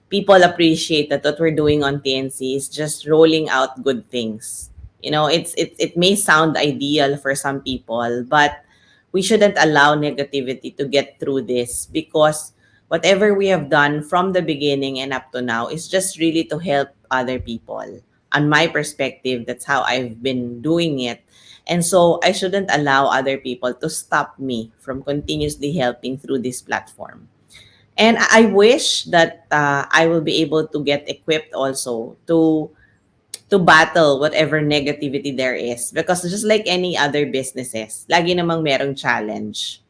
people appreciate that what we're doing on TNC is just rolling out good things. You know, it may sound ideal for some people, but we shouldn't allow negativity to get through this, because whatever we have done from the beginning and up to now is just really to help other people. On my perspective, that's how I've been doing it. And so I shouldn't allow other people to stop me from continuously helping through this platform. And I wish that I will be able to get equipped also to battle whatever negativity there is, because just like any other businesses, lagi namang merong challenge,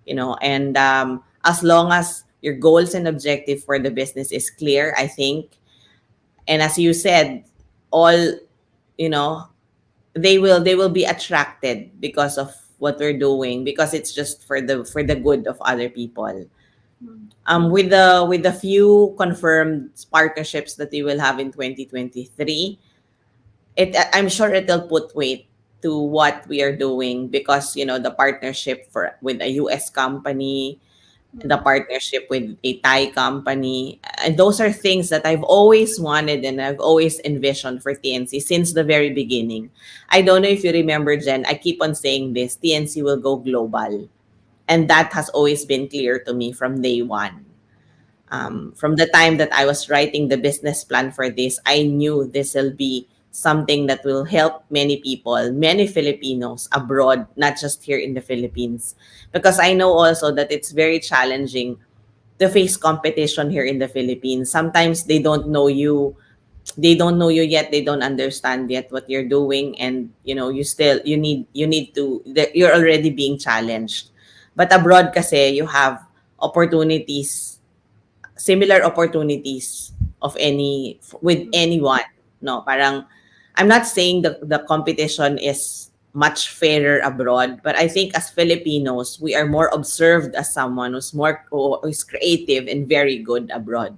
you know. And as long as your goals and objective for the business is clear, I think, and as you said, all, you know, they will be attracted because of what we're doing, because it's just for the good of other people. With the few confirmed partnerships that we will have in 2023, I'm sure it'll put weight to what we are doing, because, you know, the partnership with a US company, the partnership with a Thai company, and those are things that I've always wanted and I've always envisioned for TNC since the very beginning. I don't know if you remember, Jen, I keep on saying this: TNC will go global, and that has always been clear to me from day one. From the time that I was writing the business plan for this, I knew this will be something that will help many people, many Filipinos abroad, not just here in the Philippines. Because I know also that it's very challenging to face competition here in the Philippines. Sometimes they don't know you yet, they don't understand yet what you're doing, and you're already being challenged. But abroad kasi you have opportunities, similar opportunities of any with anyone, no? Parang I'm not saying the competition is much fairer abroad, but I think as Filipinos we are more observed as someone who's creative and very good abroad.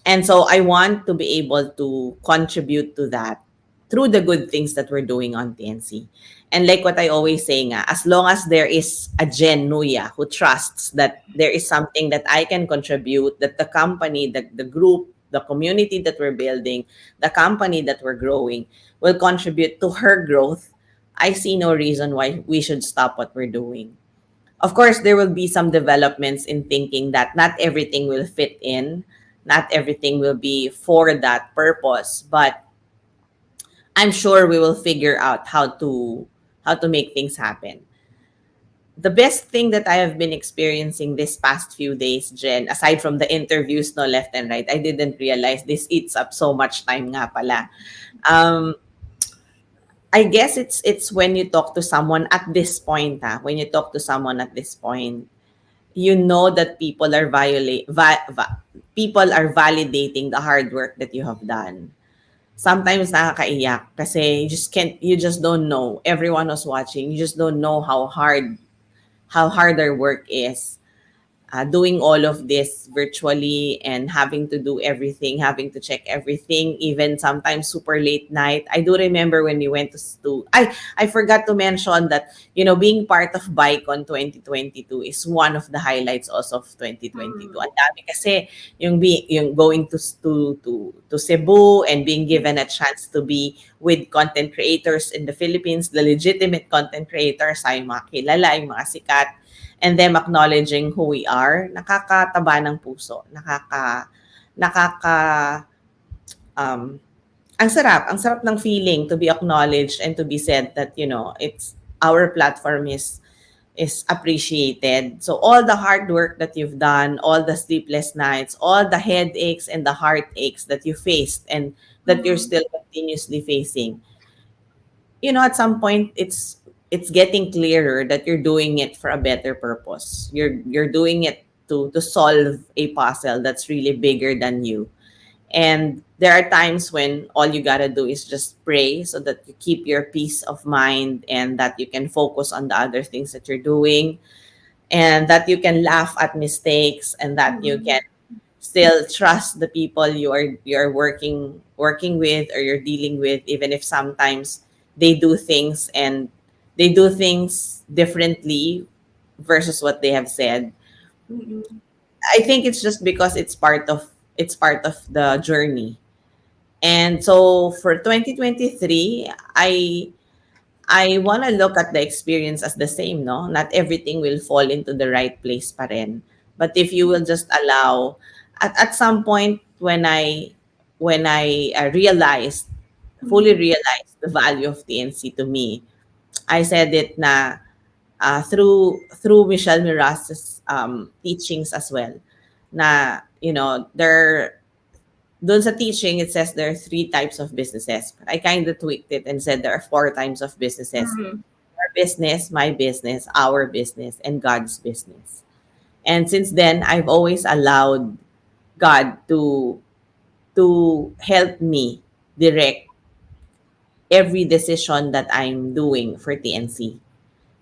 And so I want to be able to contribute to that through the good things that we're doing on TNC. And like what I always say nga, as long as there is a Jen Nuya who trusts that there is something that I can contribute, that the company, the group, the community that we're building, the company that we're growing will contribute to her growth, I see no reason why we should stop what we're doing. Of course, there will be some developments in thinking that not everything will fit in, not everything will be for that purpose, but I'm sure we will figure out how to make things happen. The best thing that I have been experiencing this past few days, Jen, aside from the interviews no left and right, I didn't realize this eats up so much time nga pala. Um, I guess it's when you talk to someone at this point, when you talk to someone at this point, you know that people are validating the hard work that you have done. Sometimes nakakaiyak kasi you just don't know. Everyone was watching. You just don't know how hard their work is. Doing all of this virtually and having to do everything, having to check everything, even sometimes super late night. I do remember when we went I forgot to mention that, being part of BICON 2022 is one of the highlights also of 2022. Ang dami kasi yung going to Cebu and being given a chance to be with content creators in the Philippines, the legitimate content creators, yung mga kilala, yung mga sikat, and them acknowledging who we are, nakakataba ng puso, um, ang sarap ng feeling to be acknowledged and to be said that, it's our platform is appreciated. So all the hard work that you've done, all the sleepless nights, all the headaches and the heartaches that you faced and that you're still continuously facing, at some point it's getting clearer that you're doing it for a better purpose. You're doing it to solve a puzzle that's really bigger than you. And there are times when all you gotta do is just pray so that you keep your peace of mind and that you can focus on the other things that you're doing, and that you can laugh at mistakes, and that you can still trust the people you're working with or you're dealing with, even if sometimes they do things differently versus what they have said. I think it's just because it's part of the journey. And so for 2023, I want to look at the experience as the same, no? Not everything will fall into the right place pa rin. But if you will just allow, at some point when I fully realized the value of TNC to me, I said it na through Michelle Miras's teachings as well, na there doon sa teaching it says there are 3 types of businesses. But I kind of tweaked it and said there are 4 types of businesses: our business, my business, our business, and God's business. And since then, I've always allowed God to help me direct every decision that I'm doing for TNC,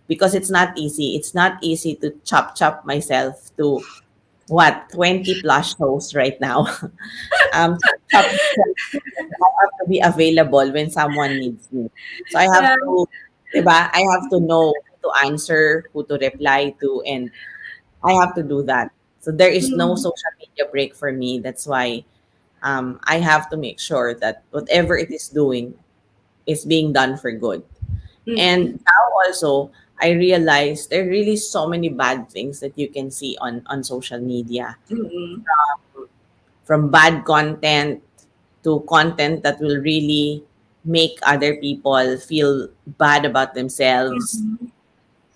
because it's not easy. It's not easy to chop myself to 20 plus shows right now. Chop myself, I have to be available when someone needs me. So I have to, diba? I have to know who to answer, who to reply to, and I have to do that. So there is no social media break for me. That's why I have to make sure that whatever it is doing is being done for good. And now also, I realized there are really so many bad things that you can see on social media, Mm-mm. from bad content to content that will really make other people feel bad about themselves. Mm-mm.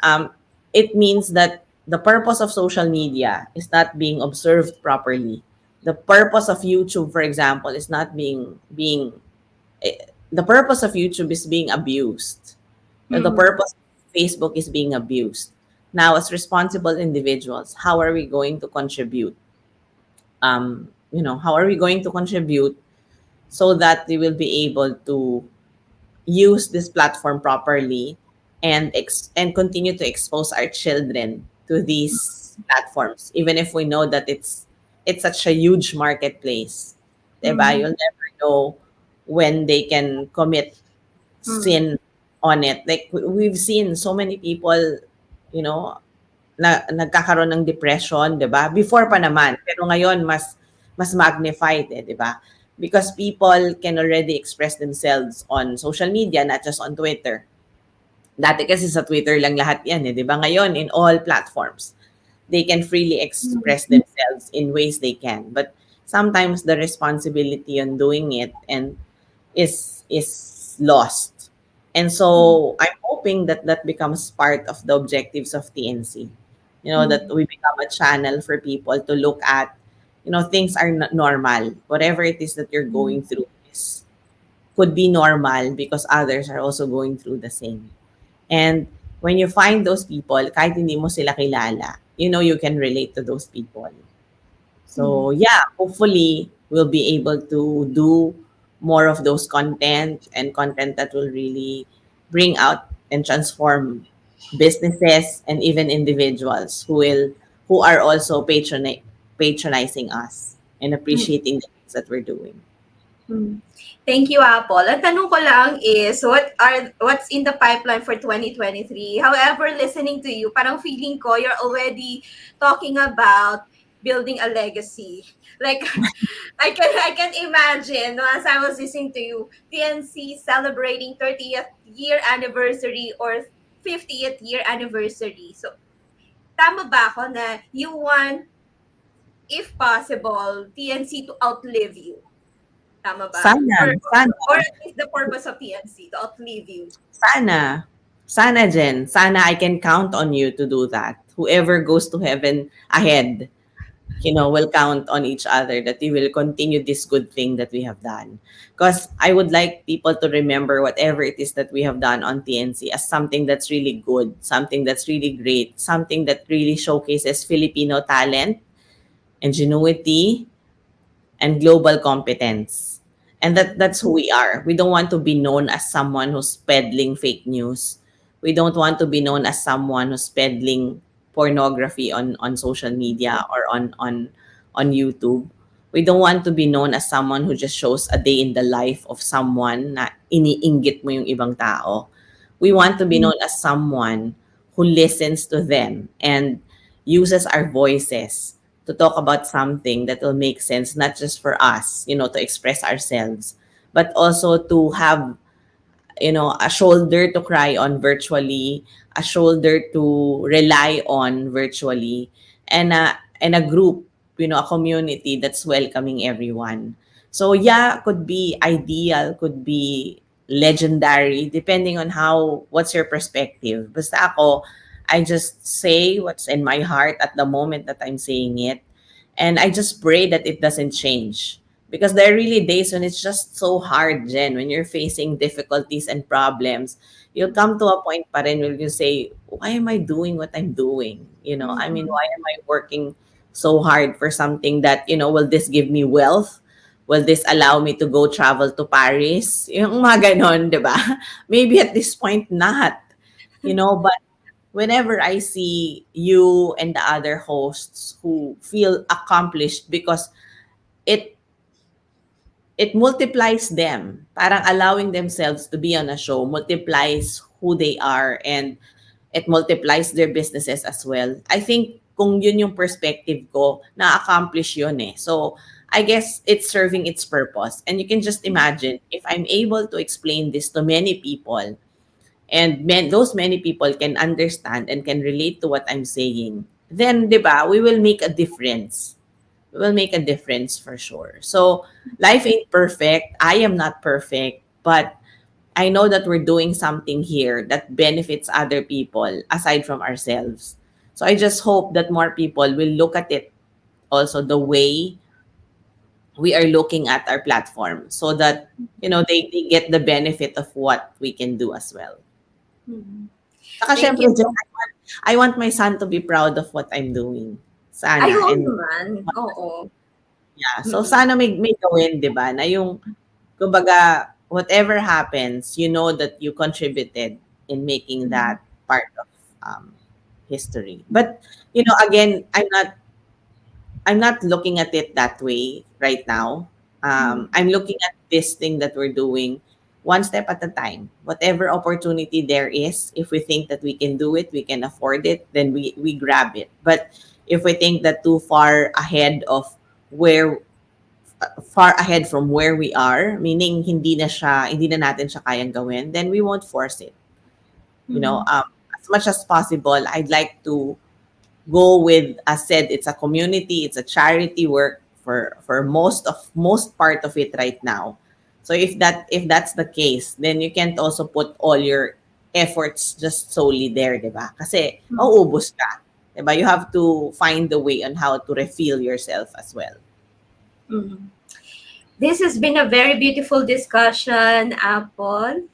um, it means that the purpose of social media is not being observed properly. The purpose of YouTube, for example, is not being the purpose of YouTube is being abused. The Mm-mm. purpose of Facebook is being abused. Now, as responsible individuals, how are we going to contribute? How are we going to contribute so that we will be able to use this platform properly and continue to expose our children to these platforms, even if we know that it's such a huge marketplace, diba? Mm-mm. You'll never know when they can commit Mm-mm. sin on it. Like we've seen so many people, you know, na nagkakaroon ng depression, 'di ba? Before pa naman, pero ngayon mas magnified, 'di ba? Because people can already express themselves on social media, not just on Twitter. Dati kasi sa Twitter lang lahat 'yan, 'di ba? Ngayon in all platforms, they can freely express themselves in ways they can. But sometimes the responsibility on doing it and is lost. And so I'm hoping that that becomes part of the objectives of TNC. That we become a channel for people to look at, things are normal. Whatever it is that you're going through is could be normal because others are also going through the same. And when you find those people, kahit hindi mo sila kilala, you can relate to those people. So yeah, hopefully we'll be able to do more of those content and content that will really bring out and transform businesses and even individuals who are also patronizing us and appreciating the things that we're doing. Mm. Thank you, Apple. Ang tanong ko lang is, what's in the pipeline for 2023? However, listening to you, parang feeling ko you're already talking about building a legacy. Like, I can imagine, no, as I was listening to you, PNC celebrating 30th year anniversary or 50th year anniversary. So, tama ba ako na you want, if possible, PNC to outlive you? Tama ba? Sana, sana, Or at least the purpose of PNC, to outlive you. sana, sana, Jen. Sana I can count on you to do that. Whoever goes to heaven ahead, will count on each other that we will continue this good thing that we have done. Because I would like people to remember whatever it is that we have done on TNC as something that's really good, something that's really great, something that really showcases Filipino talent, ingenuity, and global competence. And that's who we are. We don't want to be known as someone who's peddling fake news. We don't want to be known as someone who's peddling pornography on social media or on YouTube. We don't want to be known as someone who just shows a day in the life of someone na iniinggit mo yung ibang tao. We want to be known as someone who listens to them and uses our voices to talk about something that will make sense, not just for us, to express ourselves, but also to have, a shoulder to cry on virtually, a shoulder to rely on virtually, and a group, a community that's welcoming everyone. So yeah, could be ideal, could be legendary, depending on what's your perspective. Basta ako, I just say what's in my heart at the moment that I'm saying it. And I just pray that it doesn't change. Because there are really days when it's just so hard, Jen, when you're facing difficulties and problems. You'll come to a point pa rin where you say, why am I doing what I'm doing? I mean, why am I working so hard for something that, will this give me wealth? Will this allow me to go travel to Paris? Yung mga ganon, di ba? Maybe at this point, not. But whenever I see you and the other hosts who feel accomplished because it it multiplies them. Parang allowing themselves to be on a show multiplies who they are and it multiplies their businesses as well. I think kung yun yung perspective ko, na-accomplish yun eh. So, I guess it's serving its purpose. And you can just imagine, if I'm able to explain this to many people, and those many people can understand and can relate to what I'm saying, then, di ba, we will make a difference. We will make a difference for sure. So, life ain't perfect. I am not perfect, but I know that we're doing something here that benefits other people aside from ourselves. So, I just hope that more people will look at it also the way we are looking at our platform, so that, they get the benefit of what we can do as well. Mhm. Saka Thank syempre, you. Jen, I want my son to be proud of what I'm doing. Ay, Sana. oo And naman. Oo. yeah, so Mm-mm. sana may gawin, 'di ba? Na yung kumbaga whatever happens, you know that you contributed in making Mhm. that part of um history. But again, I'm not looking at it that way right now. Mhm. I'm looking at this thing that we're doing one step at a time. Whatever opportunity there is, if we think that we can do it, we can afford it, then we grab it. But if we think that too where far ahead from where we are, meaning hindi na natin siya kayang gawin, then we won't force it. Mhm. As much as possible, I'd like to go with, as said, it's a community, it's a charity work for most part of it right now. So if that's the case, then you can't also put all your efforts just solely there, 'di ba? Kasi Mhm. mauubos ka. 'Di ba? You have to find the way on how to refill yourself as well. Mhm. This has been a very beautiful discussion, Apple.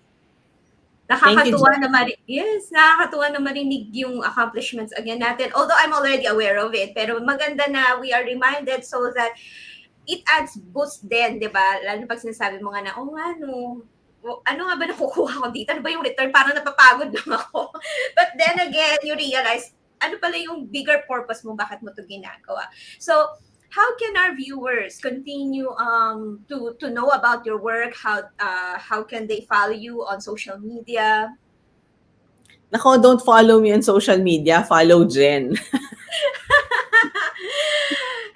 Thank you, Nakakatuwa Jen. na yes, nakakatuwa na marinig yung accomplishments again natin. Although I'm already aware of it, pero maganda na we are reminded so that it adds boost din, di ba? Lalo pag sinasabi mo nga na, oh nga no, ano nga ba nakukuha ko dito? Ano ba yung return? Parang napapagod lang ako. But then again, you realize, ano pala yung bigger purpose mo, bakit mo to ginagawa. So, how can our viewers continue to know about your work? How can they follow you on social media? Nako, don't follow me on social media. Follow Jen.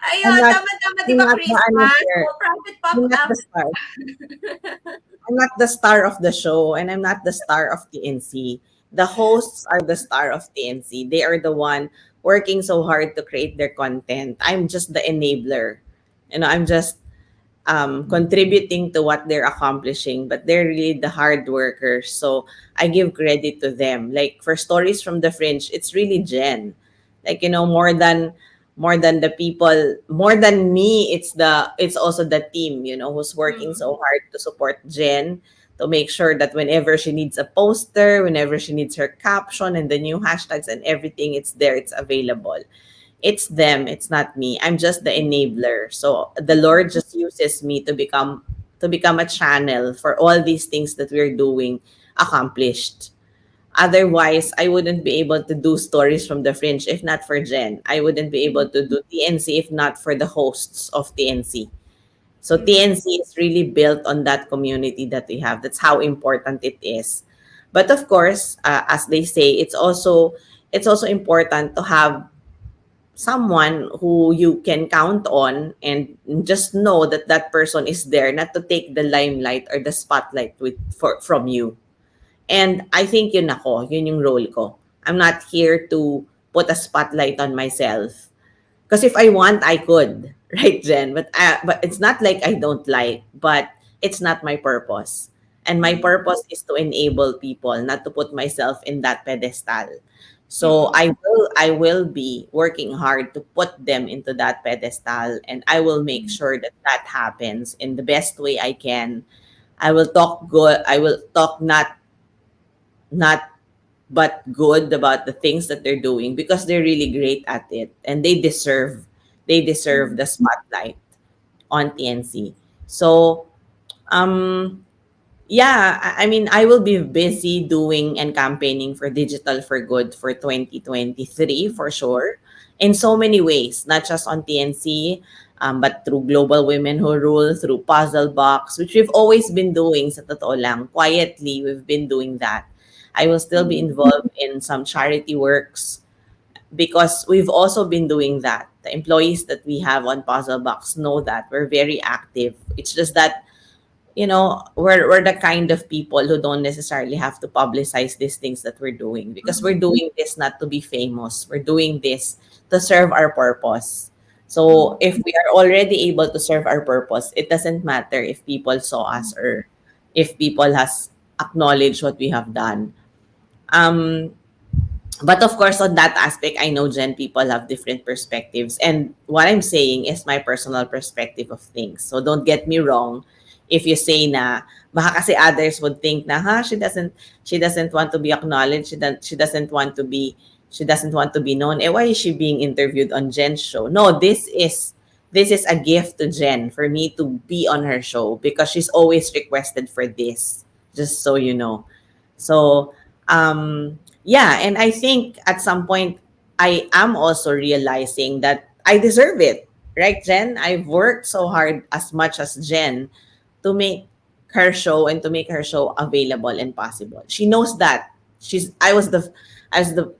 I'm Ayun, not, tama-tama, di I'm ba not the ano Christmas? here. So, profit I'm not pop-up. the star. I'm not the star of the show, and I'm not the star of TNC. The hosts are the star of TNC. They are the one working so hard to create their content. I'm just the enabler. I'm just contributing to what they're accomplishing, but they're really the hard workers. So I give credit to them. Like for stories from the Fringe, it's really Jen. Like more than the people, more than me, it's also the team, who's working so Mm. hard to support Jen, to make sure that whenever she needs a poster, whenever she needs her caption and the new hashtags and everything, it's there, it's available. It's them, it's not me. I'm just the enabler. So the Lord just uses me to become a channel for all these things that we're doing accomplished. Otherwise, I wouldn't be able to do stories from the Fringe if not for Jen. I wouldn't be able to do TNC if not for the hosts of TNC. So Mm. TNC is really built on that community that we have. That's how important it is. But of course, as they say, it's also important to have someone who you can count on, and just know that that person is there not to take the limelight or the spotlight from you. And I think yun yung role ko. I'm not here to put a spotlight on myself. Because if I want, I could, right, Jen? But it's not like I don't like, but it's not my purpose. And my Mm. purpose is to enable people, not to put myself in that pedestal. So Mm. I will be working hard to put them into that pedestal, and I will make Mm. sure that that happens in the best way I can. I will talk good. I will talk not but good about the things that they're doing, because they're really great at it, and they deserve Mm. the spotlight on TNC. So um yeah, I mean, I will be busy doing and campaigning for Digital for Good for 2023 for sure, in so many ways, not just on TNC, but through Global Women Who Rule, through PuzzleBox, which we've always been doing. Sa totoo lang, quietly, we've been doing that. I will still be Mm. involved in some charity works, because we've also been doing that. The employees that we have on PuzzleBox know that we're very active. It's just that we're the kind of people who don't necessarily have to publicize these things that we're doing, because we're doing this not to be famous. We're doing this to serve our purpose. So if we are already able to serve our purpose, it doesn't matter if people saw us or if people has acknowledged what we have done. Um, but of course, on that aspect, I know, Jen, people have different perspectives. And what I'm saying is my personal perspective of things. So don't get me wrong. If you say na, baka kasi others would think na, she doesn't want to be acknowledged. She doesn't want to be known. Eh, why is she being interviewed on Jen's show? No, this is a gift to Jen for me to be on her show, because she's always requested for this. Just so you know. So, yeah, and I think at some point I am also realizing that I deserve it. Right, Jen? I've worked so hard as much as Jen to make her show and to make her show available and possible. She knows that. I was the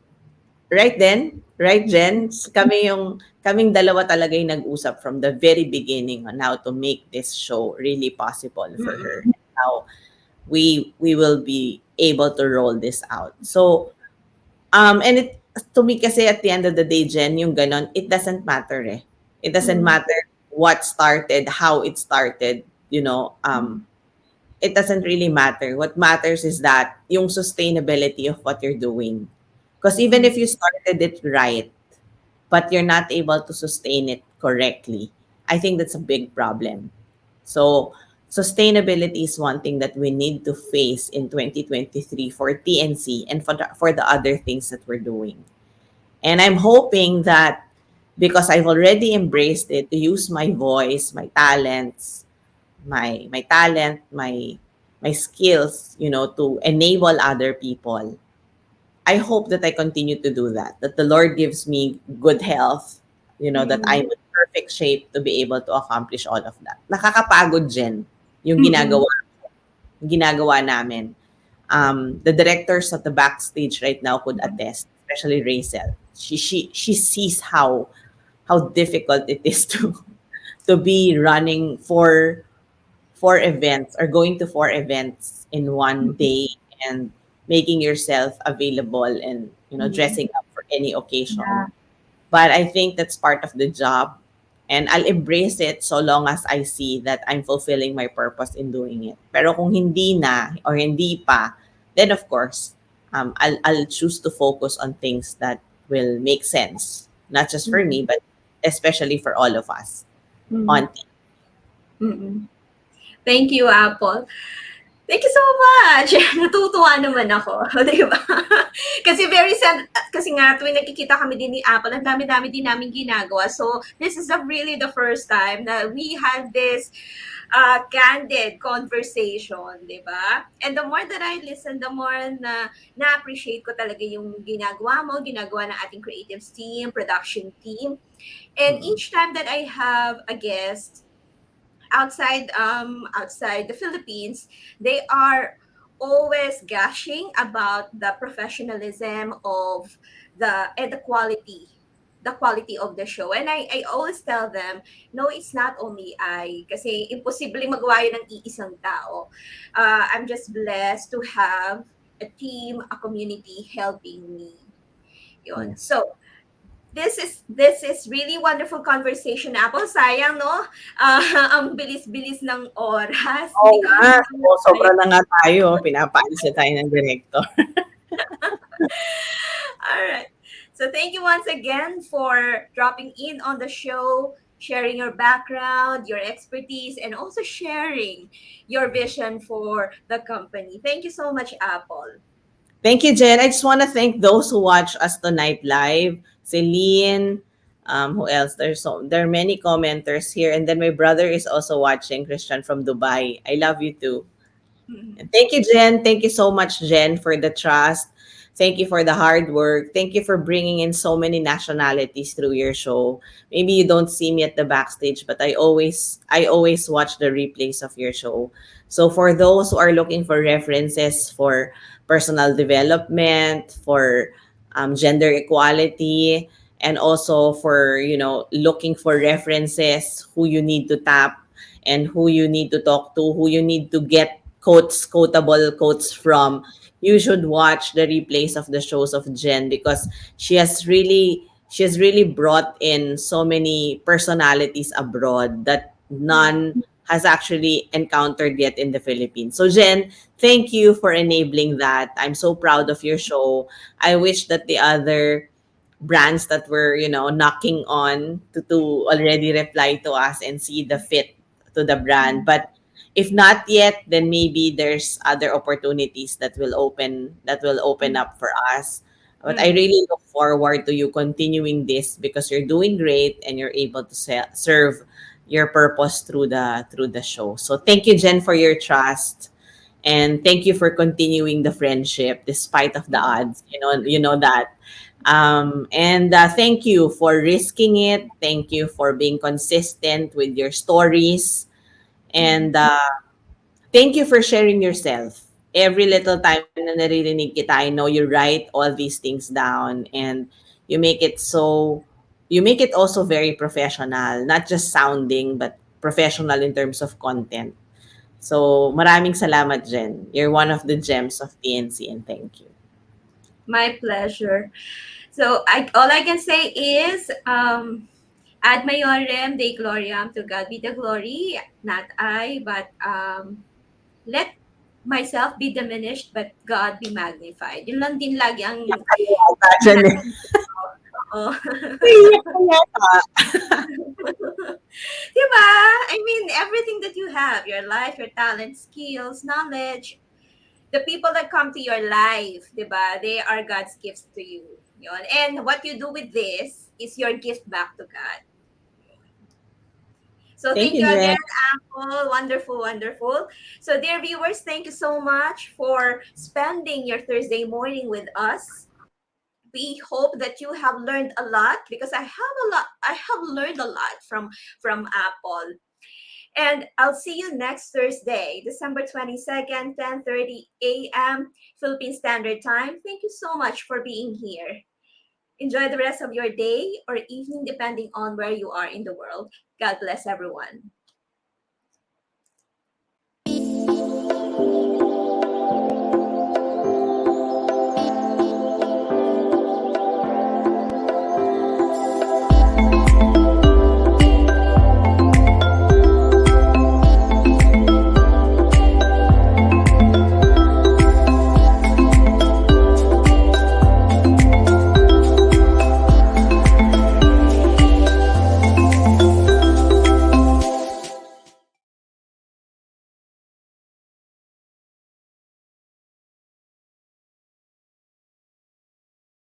right then, right, Jen? Kaming dalawa talaga yung nag-usap from the very beginning on how to make this show really possible for her. How we will be able to roll this out. So, and it to me kasi at the end of the day, Jen, yung ganon, it doesn't matter eh. It doesn't matter what started, how it started, it doesn't really matter. What matters is that yung sustainability of what you're doing. Because even if you started it right, but you're not able to sustain it correctly, I think that's a big problem. So, sustainability is one thing that we need to face in 2023 for TNC and for the other things that we're doing. And I'm hoping that because I've already embraced it, to use my voice, my talents, my talent, my skills, to enable other people. I hope that I continue to do that. That the Lord gives me good health, that I'm in perfect shape to be able to accomplish all of that. Nakakapagod, Jen, yung ginagawa namin. The directors at the backstage right now could attest, especially Rachel. She sees how difficult it is to be running four events or going to four events in one day and making yourself available and dressing up for any occasion. But I think that's part of the job, and I'll embrace it so long as I see that I'm fulfilling my purpose in doing it. Pero kung hindi na or hindi pa, then of course, I'll choose to focus on things that will make sense, not just for me, but especially for all of us on team. Thank you, Apple. Thank you so much. Natutuwa naman ako. Di ba? Kasi kasi nga tuwing nakikita kami din ni Apple, ang dami-dami din namin ginagawa. So, this is really the first time that we had this candid conversation, di ba? And the more that I listen, the more na-appreciate ko talaga yung ginagawa mo, ginagawa ng ating creatives team, production team. And each time that I have a guest outside the Philippines, they are always gushing about the professionalism of the quality of the show. And I always tell them, no, it's not only I, kasi imposible magawa yun ng iisang tao. I'm just blessed to have a team, a community helping me. Yun. So, this is really wonderful conversation, Apple. Sayang, no? Ang bilis-bilis ng oras. Oo nga. Sobra na nga tayo. Pinapaalis na tayo ng director. All right. So thank you once again for dropping in on the show, sharing your background, your expertise, and also sharing your vision for the company. Thank you so much, Apple. Thank you, Jen. I just want to thank those who watch us tonight live. Celine, who else? There are many commenters here. And then my brother is also watching, Christian from Dubai. I love you too. And thank you, Jen. Thank you so much, Jen, for the trust. Thank you for the hard work. Thank you for bringing in so many nationalities through your show. Maybe you don't see me at the backstage, but I always watch the replays of your show. So for those who are looking for references for personal development, for gender equality, and also for looking for references who you need to tap, and who you need to talk to, who you need to get quotable quotes from, you should watch the replays of the shows of Jen, because she has really brought in so many personalities abroad that none has actually encountered yet in the Philippines. So Jen, thank you for enabling that. I'm so proud of your show. I wish that the other brands that were, knocking on to already reply to us and see the fit to the brand. But if not yet, then maybe there's other opportunities that will open up for us. But I really look forward to you continuing this, because you're doing great and you're able to serve your purpose through the show. So thank you, Jen, for your trust. And thank you for continuing the friendship despite of the odds. You know that. And thank you for risking it. Thank you for being consistent with your stories. And thank you for sharing yourself. Every little time na naririnig kita, I know you write all these things down, and you make it you make it also very professional, not just sounding, but professional in terms of content. So, maraming salamat, Jen. You're one of the gems of TNC, and thank you. My pleasure. So all I can say is ad maiorem Dei gloriam, to God be the glory, not I, but let myself be diminished, but God be magnified. Yun lang din lagi ang Jen, oo. iiyak ka yata. Diba? I mean, everything that you have, your life, your talent, skills, knowledge, the people that come to your life, diba? They are God's gifts to you. Yun. And what you do with this is your gift back to God. So Thank thank you, you Jen. again, Apple. Wonderful, wonderful. So dear viewers, thank you so much for spending your Thursday morning with us. We hope that you have learned a lot, because I have learned a lot from Apple. And I'll see you next Thursday, December 22nd, 10:30 a.m. Philippine Standard Time. Thank you so much for being here. Enjoy the rest of your day or evening, depending on where you are in the world. God bless everyone.